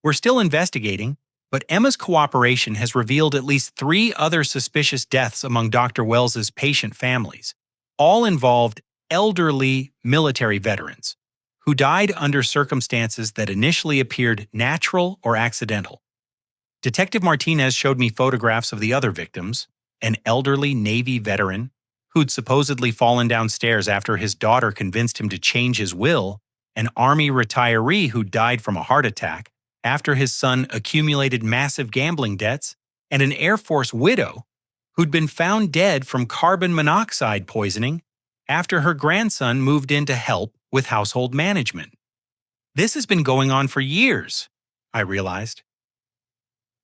We're still investigating, but Emma's cooperation has revealed at least 3 other suspicious deaths among Dr. Wells's patient families. All involved elderly military veterans who died under circumstances that initially appeared natural or accidental. Detective Martinez showed me photographs of the other victims, an elderly Navy veteran who'd supposedly fallen downstairs after his daughter convinced him to change his will, an Army retiree who died from a heart attack after his son accumulated massive gambling debts, and an Air Force widow who'd been found dead from carbon monoxide poisoning after her grandson moved in to help with household management. This has been going on for years, I realized.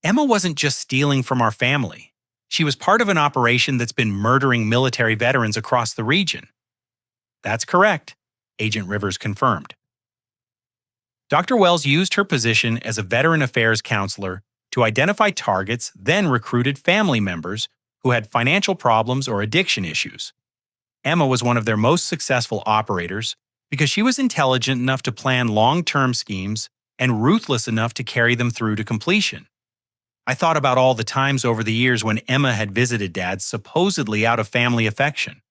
Emma wasn't just stealing from our family. She was part of an operation that's been murdering military veterans across the region. That's correct, Agent Rivers confirmed. Dr. Wells used her position as a veteran affairs counselor to identify targets, then recruited family members who had financial problems or addiction issues. Emma was one of their most successful operators because she was intelligent enough to plan long-term schemes and ruthless enough to carry them through to completion. I thought about all the times over the years when Emma had visited Dad supposedly out of family affection.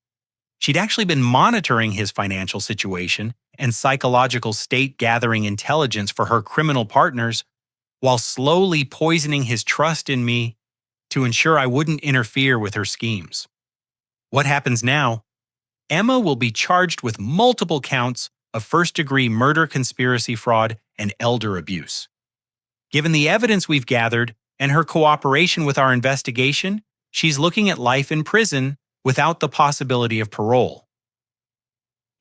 She'd actually been monitoring his financial situation and psychological state, gathering intelligence for her criminal partners while slowly poisoning his trust in me to ensure I wouldn't interfere with her schemes. What happens now? Emma will be charged with multiple counts of first-degree murder, conspiracy, fraud, and elder abuse. Given the evidence we've gathered and her cooperation with our investigation, she's looking at life in prison without the possibility of parole.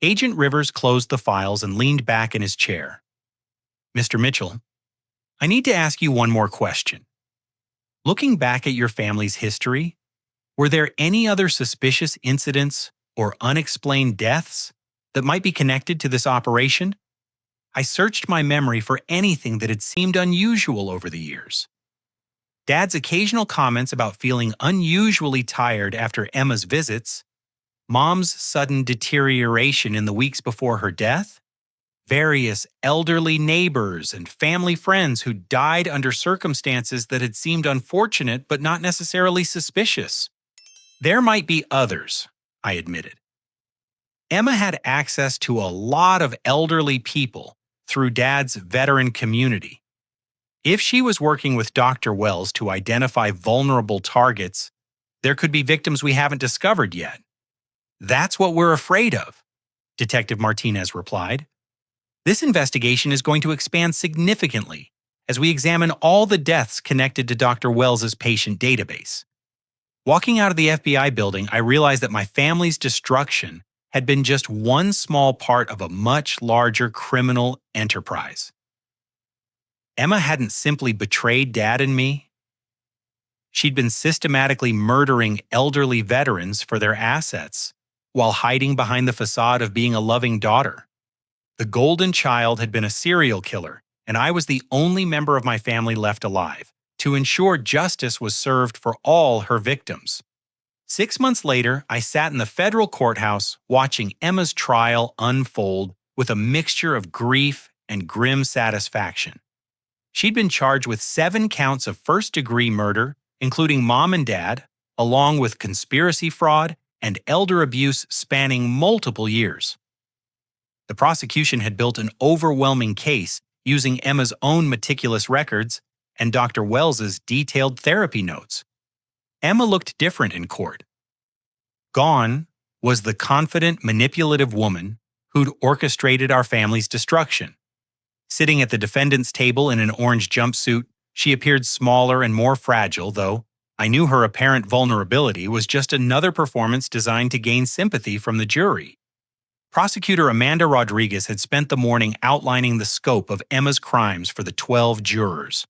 Agent Rivers closed the files and leaned back in his chair. Mr. Mitchell, I need to ask you one more question. Looking back at your family's history, were there any other suspicious incidents or unexplained deaths that might be connected to this operation? I searched my memory for anything that had seemed unusual over the years. Dad's occasional comments about feeling unusually tired after Emma's visits, Mom's sudden deterioration in the weeks before her death, various elderly neighbors and family friends who died under circumstances that had seemed unfortunate but not necessarily suspicious. There might be others, I admitted. Emma had access to a lot of elderly people through Dad's veteran community. If she was working with Dr. Wells to identify vulnerable targets, there could be victims we haven't discovered yet. That's what we're afraid of, Detective Martinez replied. This investigation is going to expand significantly as we examine all the deaths connected to Dr. Wells' patient database. Walking out of the FBI building, I realized that my family's destruction had been just one small part of a much larger criminal enterprise. Emma hadn't simply betrayed Dad and me. She'd been systematically murdering elderly veterans for their assets while hiding behind the facade of being a loving daughter. The golden child had been a serial killer, and I was the only member of my family left alive to ensure justice was served for all her victims. 6 months later, I sat in the federal courthouse watching Emma's trial unfold with a mixture of grief and grim satisfaction. She'd been charged with 7 counts of first-degree murder, including Mom and Dad, along with conspiracy fraud and elder abuse spanning multiple years. The prosecution had built an overwhelming case using Emma's own meticulous records and Dr. Wells's detailed therapy notes. Emma looked different in court. Gone was the confident, manipulative woman who'd orchestrated our family's destruction. Sitting at the defendant's table in an orange jumpsuit, she appeared smaller and more fragile, though I knew her apparent vulnerability was just another performance designed to gain sympathy from the jury. Prosecutor Amanda Rodriguez had spent the morning outlining the scope of Emma's crimes for the 12 jurors.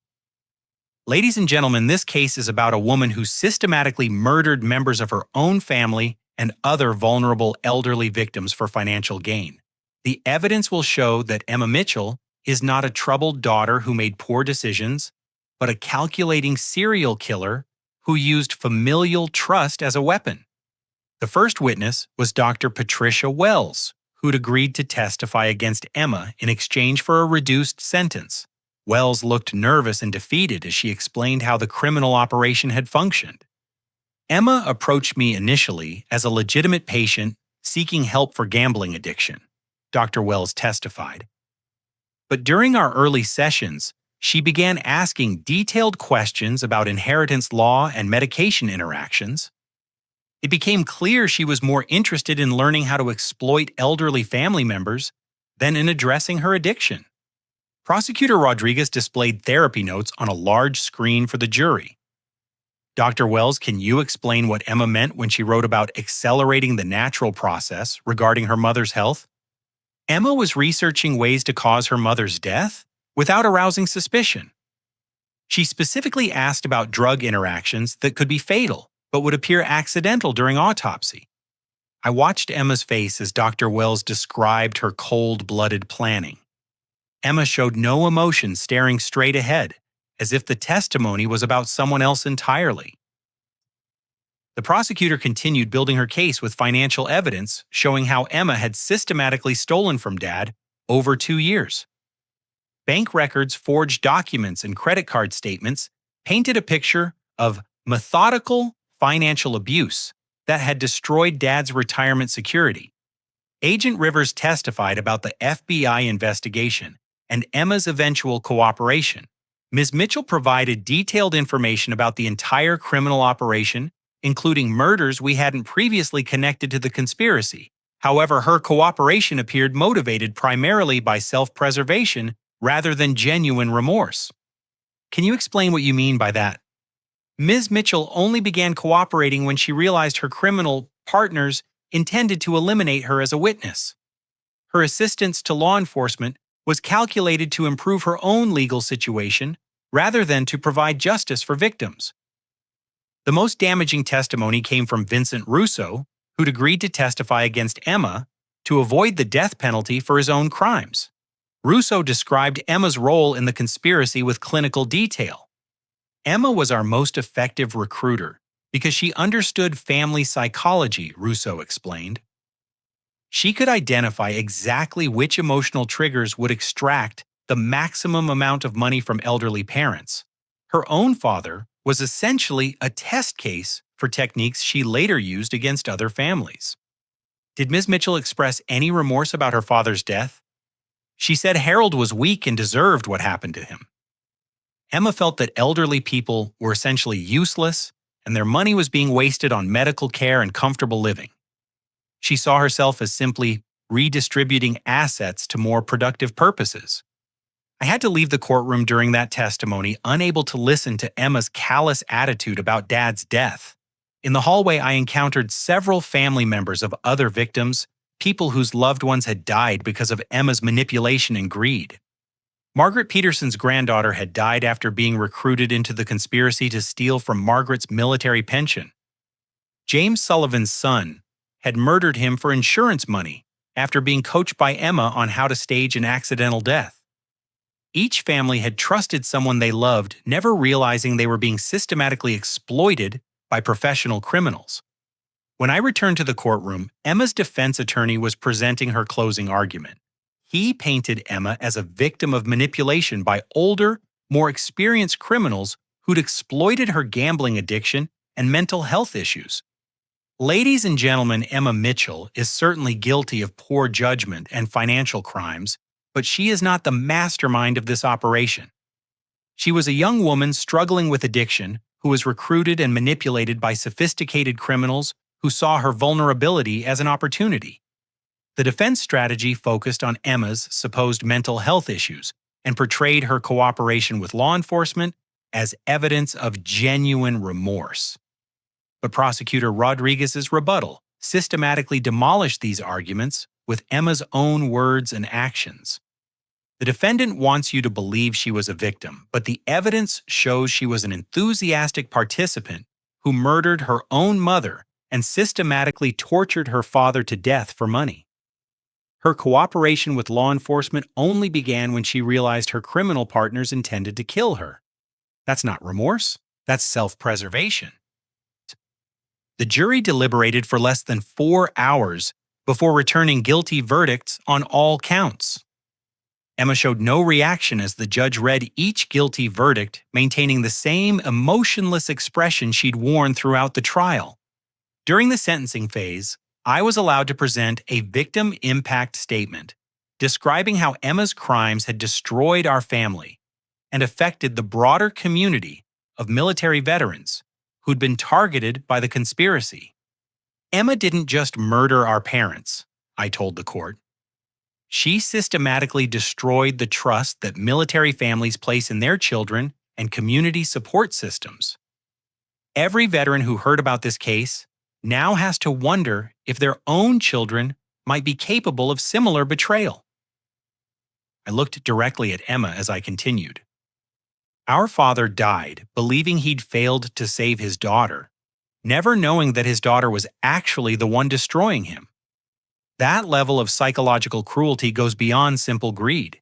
Ladies and gentlemen, this case is about a woman who systematically murdered members of her own family and other vulnerable elderly victims for financial gain. The evidence will show that Emma Mitchell is not a troubled daughter who made poor decisions, but a calculating serial killer who used familial trust as a weapon. The first witness was Dr. Patricia Wells, who'd agreed to testify against Emma in exchange for a reduced sentence. Wells looked nervous and defeated as she explained how the criminal operation had functioned. Emma approached me initially as a legitimate patient seeking help for gambling addiction, Dr. Wells testified. But during our early sessions, she began asking detailed questions about inheritance law and medication interactions. It became clear she was more interested in learning how to exploit elderly family members than in addressing her addiction. Prosecutor Rodriguez displayed therapy notes on a large screen for the jury. Dr. Wells, can you explain what Emma meant when she wrote about accelerating the natural process regarding her mother's health? Emma was researching ways to cause her mother's death without arousing suspicion. She specifically asked about drug interactions that could be fatal but would appear accidental during autopsy. I watched Emma's face as Dr. Wells described her cold-blooded planning. Emma showed no emotion, staring straight ahead, as if the testimony was about someone else entirely. The prosecutor continued building her case with financial evidence showing how Emma had systematically stolen from Dad over 2 years. Bank records, forged documents, and credit card statements painted a picture of methodical financial abuse that had destroyed Dad's retirement security. Agent Rivers testified about the FBI investigation and Emma's eventual cooperation. Ms. Mitchell provided detailed information about the entire criminal operation, including murders we hadn't previously connected to the conspiracy. However, her cooperation appeared motivated primarily by self-preservation rather than genuine remorse. Can you explain what you mean by that? Ms. Mitchell only began cooperating when she realized her criminal partners intended to eliminate her as a witness. Her assistance to law enforcement was calculated to improve her own legal situation rather than to provide justice for victims. The most damaging testimony came from Vincent Russo, who'd agreed to testify against Emma to avoid the death penalty for his own crimes. Russo described Emma's role in the conspiracy with clinical detail. Emma was our most effective recruiter because she understood family psychology, Russo explained. She could identify exactly which emotional triggers would extract the maximum amount of money from elderly parents. Her own father was essentially a test case for techniques she later used against other families. Did Ms. Mitchell express any remorse about her father's death? She said Harold was weak and deserved what happened to him. Emma felt that elderly people were essentially useless and their money was being wasted on medical care and comfortable living. She saw herself as simply redistributing assets to more productive purposes. I had to leave the courtroom during that testimony, unable to listen to Emma's callous attitude about Dad's death. In the hallway, I encountered several family members of other victims, people whose loved ones had died because of Emma's manipulation and greed. Margaret Peterson's granddaughter had died after being recruited into the conspiracy to steal from Margaret's military pension. James Sullivan's son had murdered him for insurance money after being coached by Emma on how to stage an accidental death. Each family had trusted someone they loved, never realizing they were being systematically exploited by professional criminals. When I returned to the courtroom, Emma's defense attorney was presenting her closing argument. He painted Emma as a victim of manipulation by older, more experienced criminals who'd exploited her gambling addiction and mental health issues. Ladies and gentlemen, Emma Mitchell is certainly guilty of poor judgment and financial crimes, but she is not the mastermind of this operation. She was a young woman struggling with addiction who was recruited and manipulated by sophisticated criminals who saw her vulnerability as an opportunity. The defense strategy focused on Emma's supposed mental health issues and portrayed her cooperation with law enforcement as evidence of genuine remorse. But prosecutor Rodriguez's rebuttal systematically demolished these arguments with Emma's own words and actions. The defendant wants you to believe she was a victim, but the evidence shows she was an enthusiastic participant who murdered her own mother and systematically tortured her father to death for money. Her cooperation with law enforcement only began when she realized her criminal partners intended to kill her. That's not remorse, that's self-preservation. The jury deliberated for less than 4 hours before returning guilty verdicts on all counts. Emma showed no reaction as the judge read each guilty verdict, maintaining the same emotionless expression she'd worn throughout the trial. During the sentencing phase, I was allowed to present a victim impact statement describing how Emma's crimes had destroyed our family and affected the broader community of military veterans who'd been targeted by the conspiracy. Emma didn't just murder our parents, I told the court. She systematically destroyed the trust that military families place in their children and community support systems. Every veteran who heard about this case now has to wonder if their own children might be capable of similar betrayal. I looked directly at Emma as I continued. Our father died believing he'd failed to save his daughter, never knowing that his daughter was actually the one destroying him. That level of psychological cruelty goes beyond simple greed.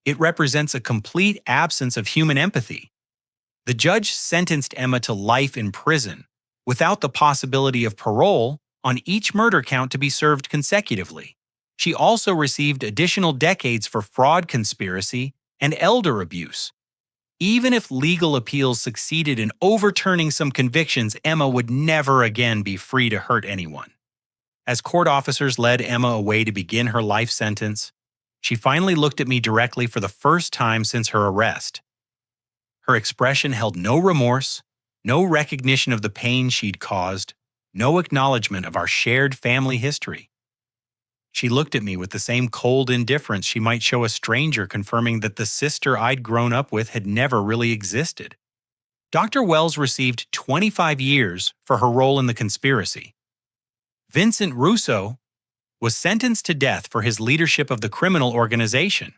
It represents a complete absence of human empathy. The judge sentenced Emma to life in prison, without the possibility of parole on each murder count to be served consecutively. She also received additional decades for fraud conspiracy and elder abuse. Even if legal appeals succeeded in overturning some convictions, Emma would never again be free to hurt anyone. As court officers led Emma away to begin her life sentence, she finally looked at me directly for the first time since her arrest. Her expression held no remorse, no recognition of the pain she'd caused, no acknowledgement of our shared family history. She looked at me with the same cold indifference she might show a stranger, confirming that the sister I'd grown up with had never really existed. Dr. Wells received 25 years for her role in the conspiracy. Vincent Russo was sentenced to death for his leadership of the criminal organization.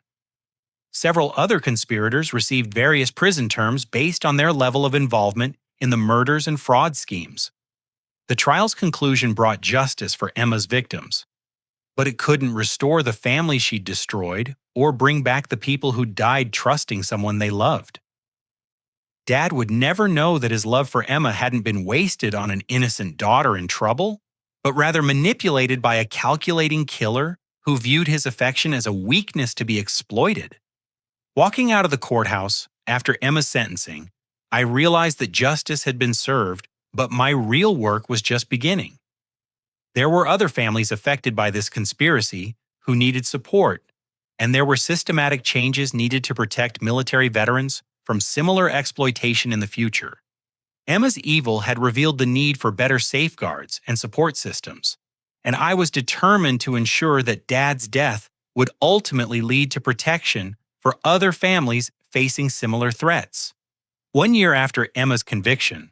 Several other conspirators received various prison terms based on their level of involvement in the murders and fraud schemes. The trial's conclusion brought justice for Emma's victims, but it couldn't restore the family she'd destroyed or bring back the people who died trusting someone they loved. Dad would never know that his love for Emma hadn't been wasted on an innocent daughter in trouble, but rather manipulated by a calculating killer who viewed his affection as a weakness to be exploited. Walking out of the courthouse after Emma's sentencing, I realized that justice had been served, but my real work was just beginning. There were other families affected by this conspiracy who needed support, and there were systematic changes needed to protect military veterans from similar exploitation in the future. Emma's evil had revealed the need for better safeguards and support systems, and I was determined to ensure that Dad's death would ultimately lead to protection for other families facing similar threats. 1 year after Emma's conviction,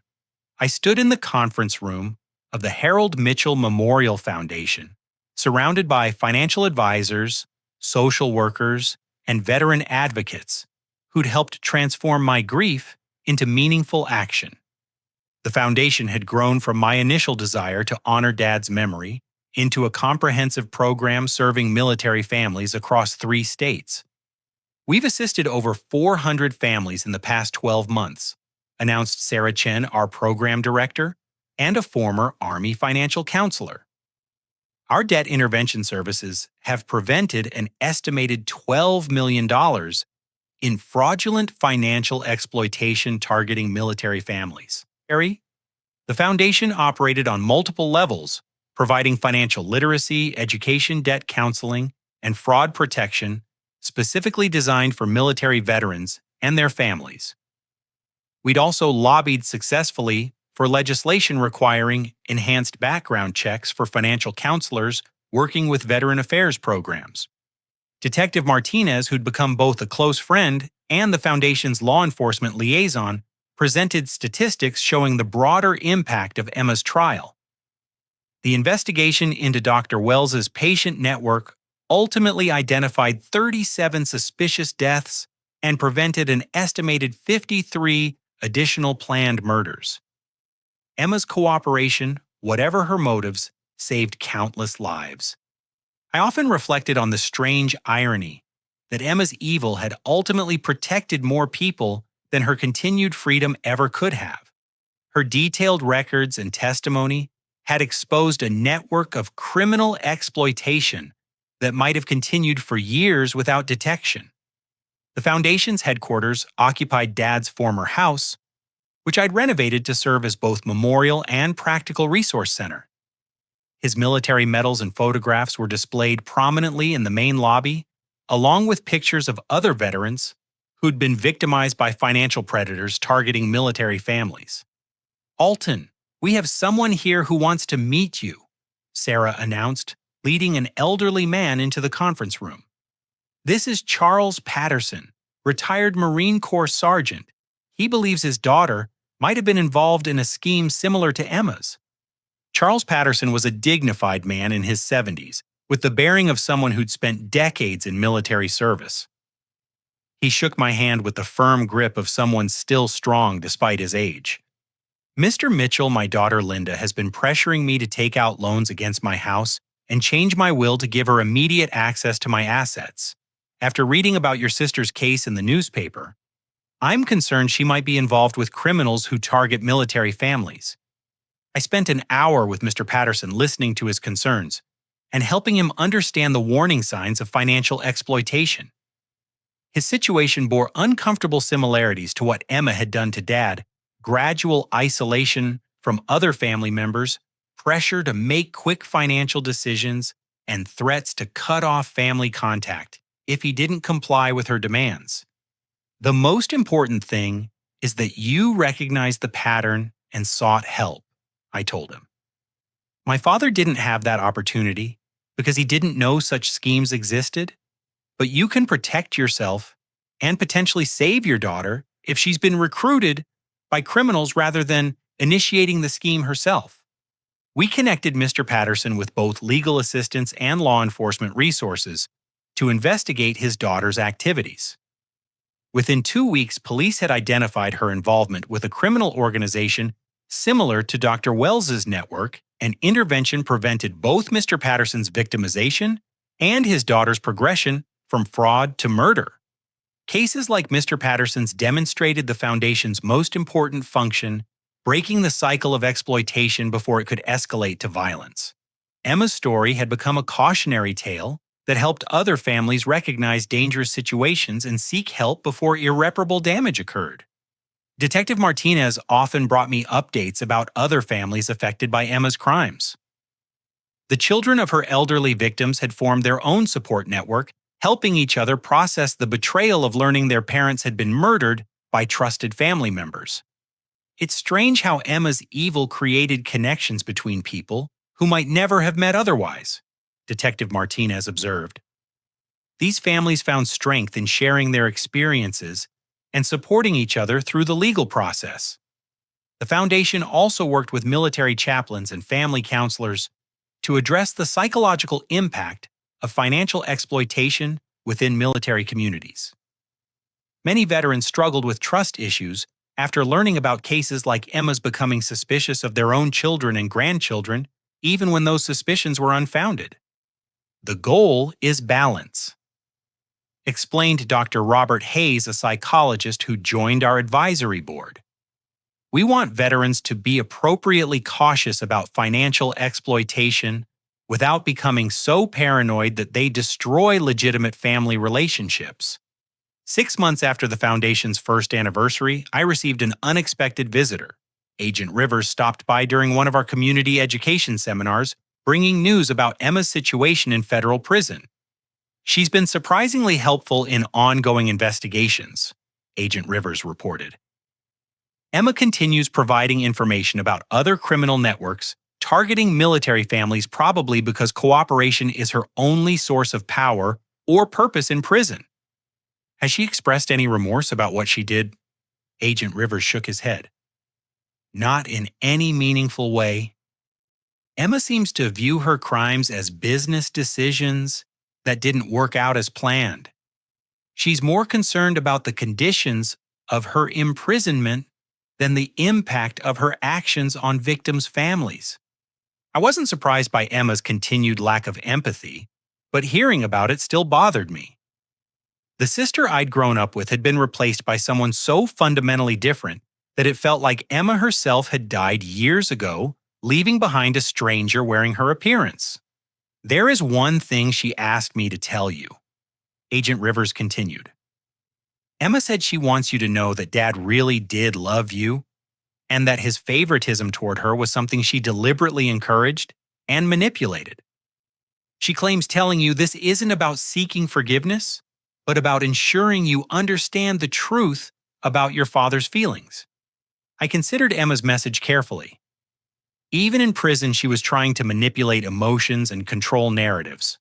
I stood in the conference room of the Harold Mitchell Memorial Foundation, surrounded by financial advisors, social workers, and veteran advocates who'd helped transform my grief into meaningful action. The foundation had grown from my initial desire to honor Dad's memory into a comprehensive program serving military families across 3 states. We've assisted over 400 families in the past 12 months, announced Sarah Chen, our program director, and a former Army financial counselor. Our debt intervention services have prevented an estimated $12 million in fraudulent financial exploitation targeting military families. The foundation operated on multiple levels, providing financial literacy, education, debt counseling, and fraud protection specifically designed for military veterans and their families. We'd also lobbied successfully for legislation requiring enhanced background checks for financial counselors working with veteran affairs programs. Detective Martinez, who'd become both a close friend and the foundation's law enforcement liaison, presented statistics showing the broader impact of Emma's trial. The investigation into Dr. Wells's patient network ultimately identified 37 suspicious deaths and prevented an estimated 53 additional planned murders. Emma's cooperation, whatever her motives, saved countless lives. I often reflected on the strange irony that Emma's evil had ultimately protected more people than her continued freedom ever could have. Her detailed records and testimony had exposed a network of criminal exploitation that might have continued for years without detection. The foundation's headquarters occupied Dad's former house, which I'd renovated to serve as both memorial and practical resource center. His military medals and photographs were displayed prominently in the main lobby, along with pictures of other veterans who'd been victimized by financial predators targeting military families. "Alton, we have someone here who wants to meet you," Sarah announced, leading an elderly man into the conference room. "This is Charles Patterson, retired Marine Corps sergeant. He believes his daughter might have been involved in a scheme similar to Emma's." Charles Patterson was a dignified man in his 70s, with the bearing of someone who'd spent decades in military service. He shook my hand with the firm grip of someone still strong despite his age. "Mr. Mitchell, my daughter Linda, has been pressuring me to take out loans against my house and change my will to give her immediate access to my assets. After reading about your sister's case in the newspaper, I'm concerned she might be involved with criminals who target military families." I spent an hour with Mr. Patterson listening to his concerns and helping him understand the warning signs of financial exploitation. His situation bore uncomfortable similarities to what Emma had done to Dad: gradual isolation from other family members, pressure to make quick financial decisions, and threats to cut off family contact if he didn't comply with her demands. The most important thing is that you recognized the pattern and sought help, I told him. My father didn't have that opportunity because he didn't know such schemes existed, but you can protect yourself and potentially save your daughter if she's been recruited by criminals rather than initiating the scheme herself. We connected Mr. Patterson with both legal assistance and law enforcement resources to investigate his daughter's activities. Within 2 weeks, police had identified her involvement with a criminal organization similar to Dr. Wells's network, and intervention prevented both Mr. Patterson's victimization and his daughter's progression from fraud to murder. Cases like Mr. Patterson's demonstrated the Foundation's most important function: breaking the cycle of exploitation before it could escalate to violence. Emma's story had become a cautionary tale that helped other families recognize dangerous situations and seek help before irreparable damage occurred. Detective Martinez often brought me updates about other families affected by Emma's crimes. The children of her elderly victims had formed their own support network, helping each other process the betrayal of learning their parents had been murdered by trusted family members. It's strange how Emma's evil created connections between people who might never have met otherwise, Detective Martinez observed. These families found strength in sharing their experiences and supporting each other through the legal process. The Foundation also worked with military chaplains and family counselors to address the psychological impact of financial exploitation within military communities. Many veterans struggled with trust issues after learning about cases like Emma's becoming suspicious of their own children and grandchildren, even when those suspicions were unfounded. The goal is balance, explained Dr. Robert Hayes, a psychologist who joined our advisory board. We want veterans to be appropriately cautious about financial exploitation without becoming so paranoid that they destroy legitimate family relationships. 6 months after the Foundation's first anniversary, I received an unexpected visitor. Agent Rivers stopped by during one of our community education seminars, bringing news about Emma's situation in federal prison. She's been surprisingly helpful in ongoing investigations, Agent Rivers reported. Emma continues providing information about other criminal networks targeting military families, probably because cooperation is her only source of power or purpose in prison. Has she expressed any remorse about what she did? Agent Rivers shook his head. Not in any meaningful way. Emma seems to view her crimes as business decisions that didn't work out as planned. She's more concerned about the conditions of her imprisonment than the impact of her actions on victims' families. I wasn't surprised by Emma's continued lack of empathy, but hearing about it still bothered me. The sister I'd grown up with had been replaced by someone so fundamentally different that it felt like Emma herself had died years ago, leaving behind a stranger wearing her appearance. There is one thing she asked me to tell you, Agent Rivers continued. Emma said she wants you to know that Dad really did love you, and that his favoritism toward her was something she deliberately encouraged and manipulated. She claims telling you this isn't about seeking forgiveness, but about ensuring you understand the truth about your father's feelings. I considered Emma's message carefully. Even in prison, she was trying to manipulate emotions and control narratives.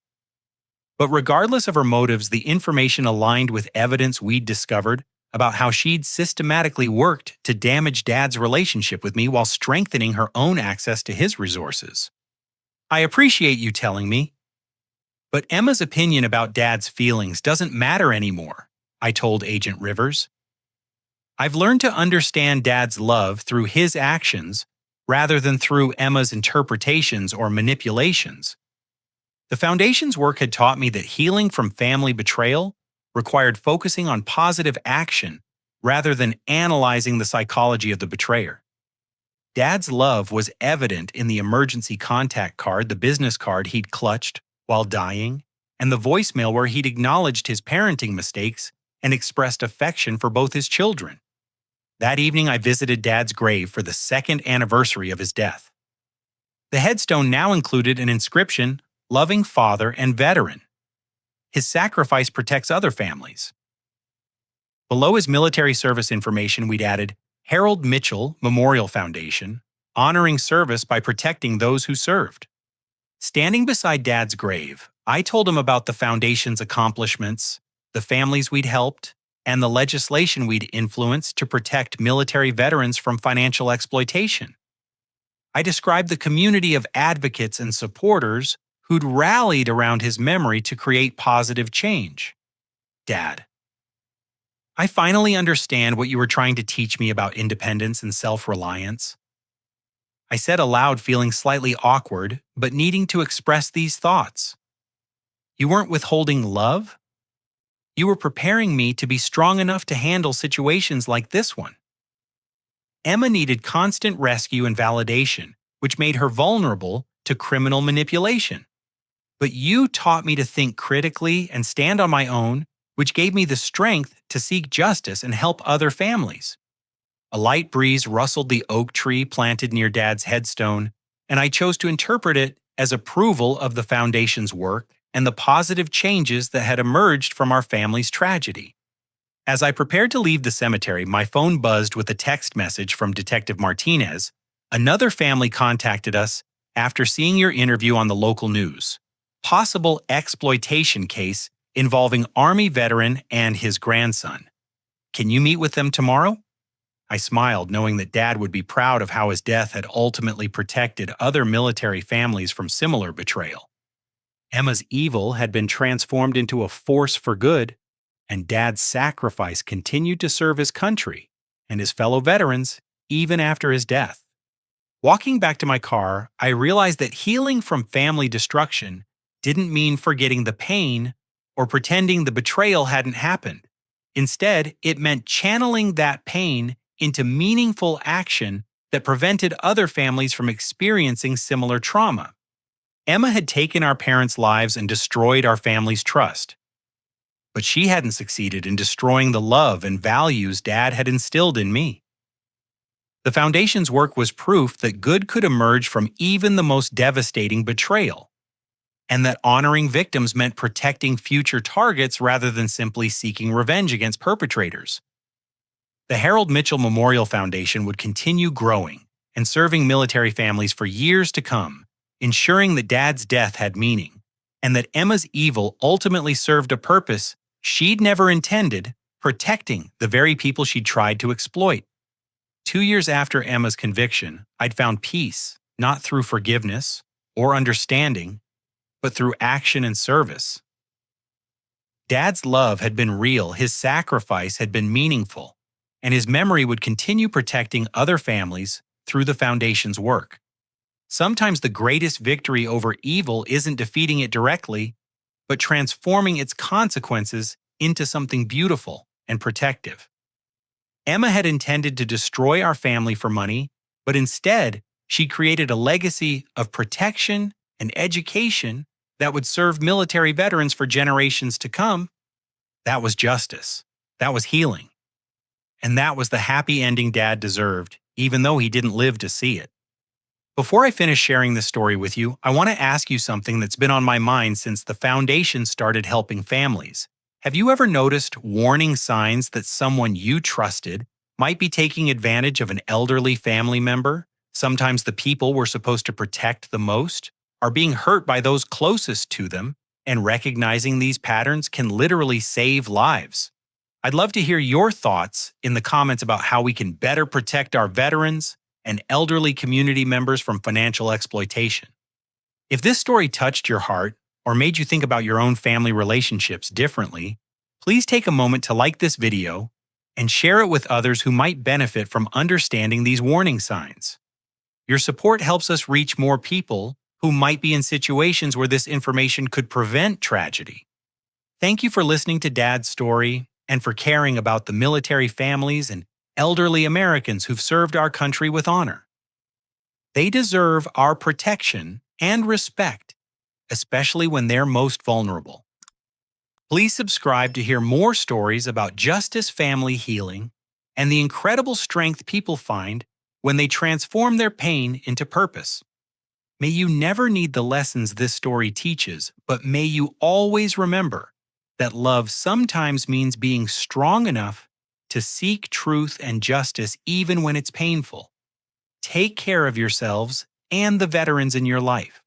But regardless of her motives, the information aligned with evidence we'd discovered about how she'd systematically worked to damage Dad's relationship with me while strengthening her own access to his resources. I appreciate you telling me, but Emma's opinion about Dad's feelings doesn't matter anymore, I told Agent Rivers. I've learned to understand Dad's love through his actions rather than through Emma's interpretations or manipulations. The Foundation's work had taught me that healing from family betrayal required focusing on positive action rather than analyzing the psychology of the betrayer. Dad's love was evident in the emergency contact card, the business card he'd clutched while dying, and the voicemail where he'd acknowledged his parenting mistakes and expressed affection for both his children. That evening, I visited Dad's grave for the second anniversary of his death. The headstone now included an inscription, "Loving Father and Veteran." His sacrifice protects other families. Below his military service information, we'd added Harold Mitchell Memorial Foundation, honoring service by protecting those who served. Standing beside Dad's grave, I told him about the foundation's accomplishments, the families we'd helped, and the legislation we'd influenced to protect military veterans from financial exploitation. I described the community of advocates and supporters who'd rallied around his memory to create positive change. Dad, I finally understand what you were trying to teach me about independence and self-reliance. I said aloud, feeling slightly awkward, but needing to express these thoughts. You weren't withholding love. You were preparing me to be strong enough to handle situations like this one. Emma needed constant rescue and validation, which made her vulnerable to criminal manipulation. But you taught me to think critically and stand on my own, which gave me the strength to seek justice and help other families. A light breeze rustled the oak tree planted near Dad's headstone, and I chose to interpret it as approval of the foundation's work and the positive changes that had emerged from our family's tragedy. As I prepared to leave the cemetery, my phone buzzed with a text message from Detective Martinez. Another family contacted us after seeing your interview on the local news. Possible exploitation case involving Army veteran and his grandson. Can you meet with them tomorrow? I smiled, knowing that Dad would be proud of how his death had ultimately protected other military families from similar betrayal. Emma's evil had been transformed into a force for good, and Dad's sacrifice continued to serve his country and his fellow veterans even after his death. Walking back to my car, I realized that healing from family destruction didn't mean forgetting the pain or pretending the betrayal hadn't happened. Instead, it meant channeling that pain into meaningful action that prevented other families from experiencing similar trauma. Emma had taken our parents' lives and destroyed our family's trust. But she hadn't succeeded in destroying the love and values Dad had instilled in me. The Foundation's work was proof that good could emerge from even the most devastating betrayal, and that honoring victims meant protecting future targets rather than simply seeking revenge against perpetrators. The Harold Mitchell Memorial Foundation would continue growing and serving military families for years to come, ensuring that Dad's death had meaning, and that Emma's evil ultimately served a purpose she'd never intended, protecting the very people she'd tried to exploit. 2 years after Emma's conviction, I'd found peace, not through forgiveness or understanding, but through action and service. Dad's love had been real, his sacrifice had been meaningful, and his memory would continue protecting other families through the Foundation's work. Sometimes the greatest victory over evil isn't defeating it directly, but transforming its consequences into something beautiful and protective. Emma had intended to destroy our family for money, but instead, she created a legacy of protection and education that would serve military veterans for generations to come. That was justice. That was healing. And that was the happy ending Dad deserved, even though he didn't live to see it. Before I finish sharing this story with you, I want to ask you something that's been on my mind since the Foundation started helping families. Have you ever noticed warning signs that someone you trusted might be taking advantage of an elderly family member? Sometimes the people we're supposed to protect the most are being hurt by those closest to them, and recognizing these patterns can literally save lives. I'd love to hear your thoughts in the comments about how we can better protect our veterans and elderly community members from financial exploitation. If this story touched your heart or made you think about your own family relationships differently, please take a moment to like this video and share it with others who might benefit from understanding these warning signs. Your support helps us reach more people who might be in situations where this information could prevent tragedy. Thank you for listening to Dad's story and for caring about the military families and elderly Americans who've served our country with honor. They deserve our protection and respect, especially when they're most vulnerable. Please subscribe to hear more stories about justice, family healing, and the incredible strength people find when they transform their pain into purpose. May you never need the lessons this story teaches, but may you always remember that love sometimes means being strong enough to seek truth and justice even when it's painful. Take care of yourselves and the veterans in your life.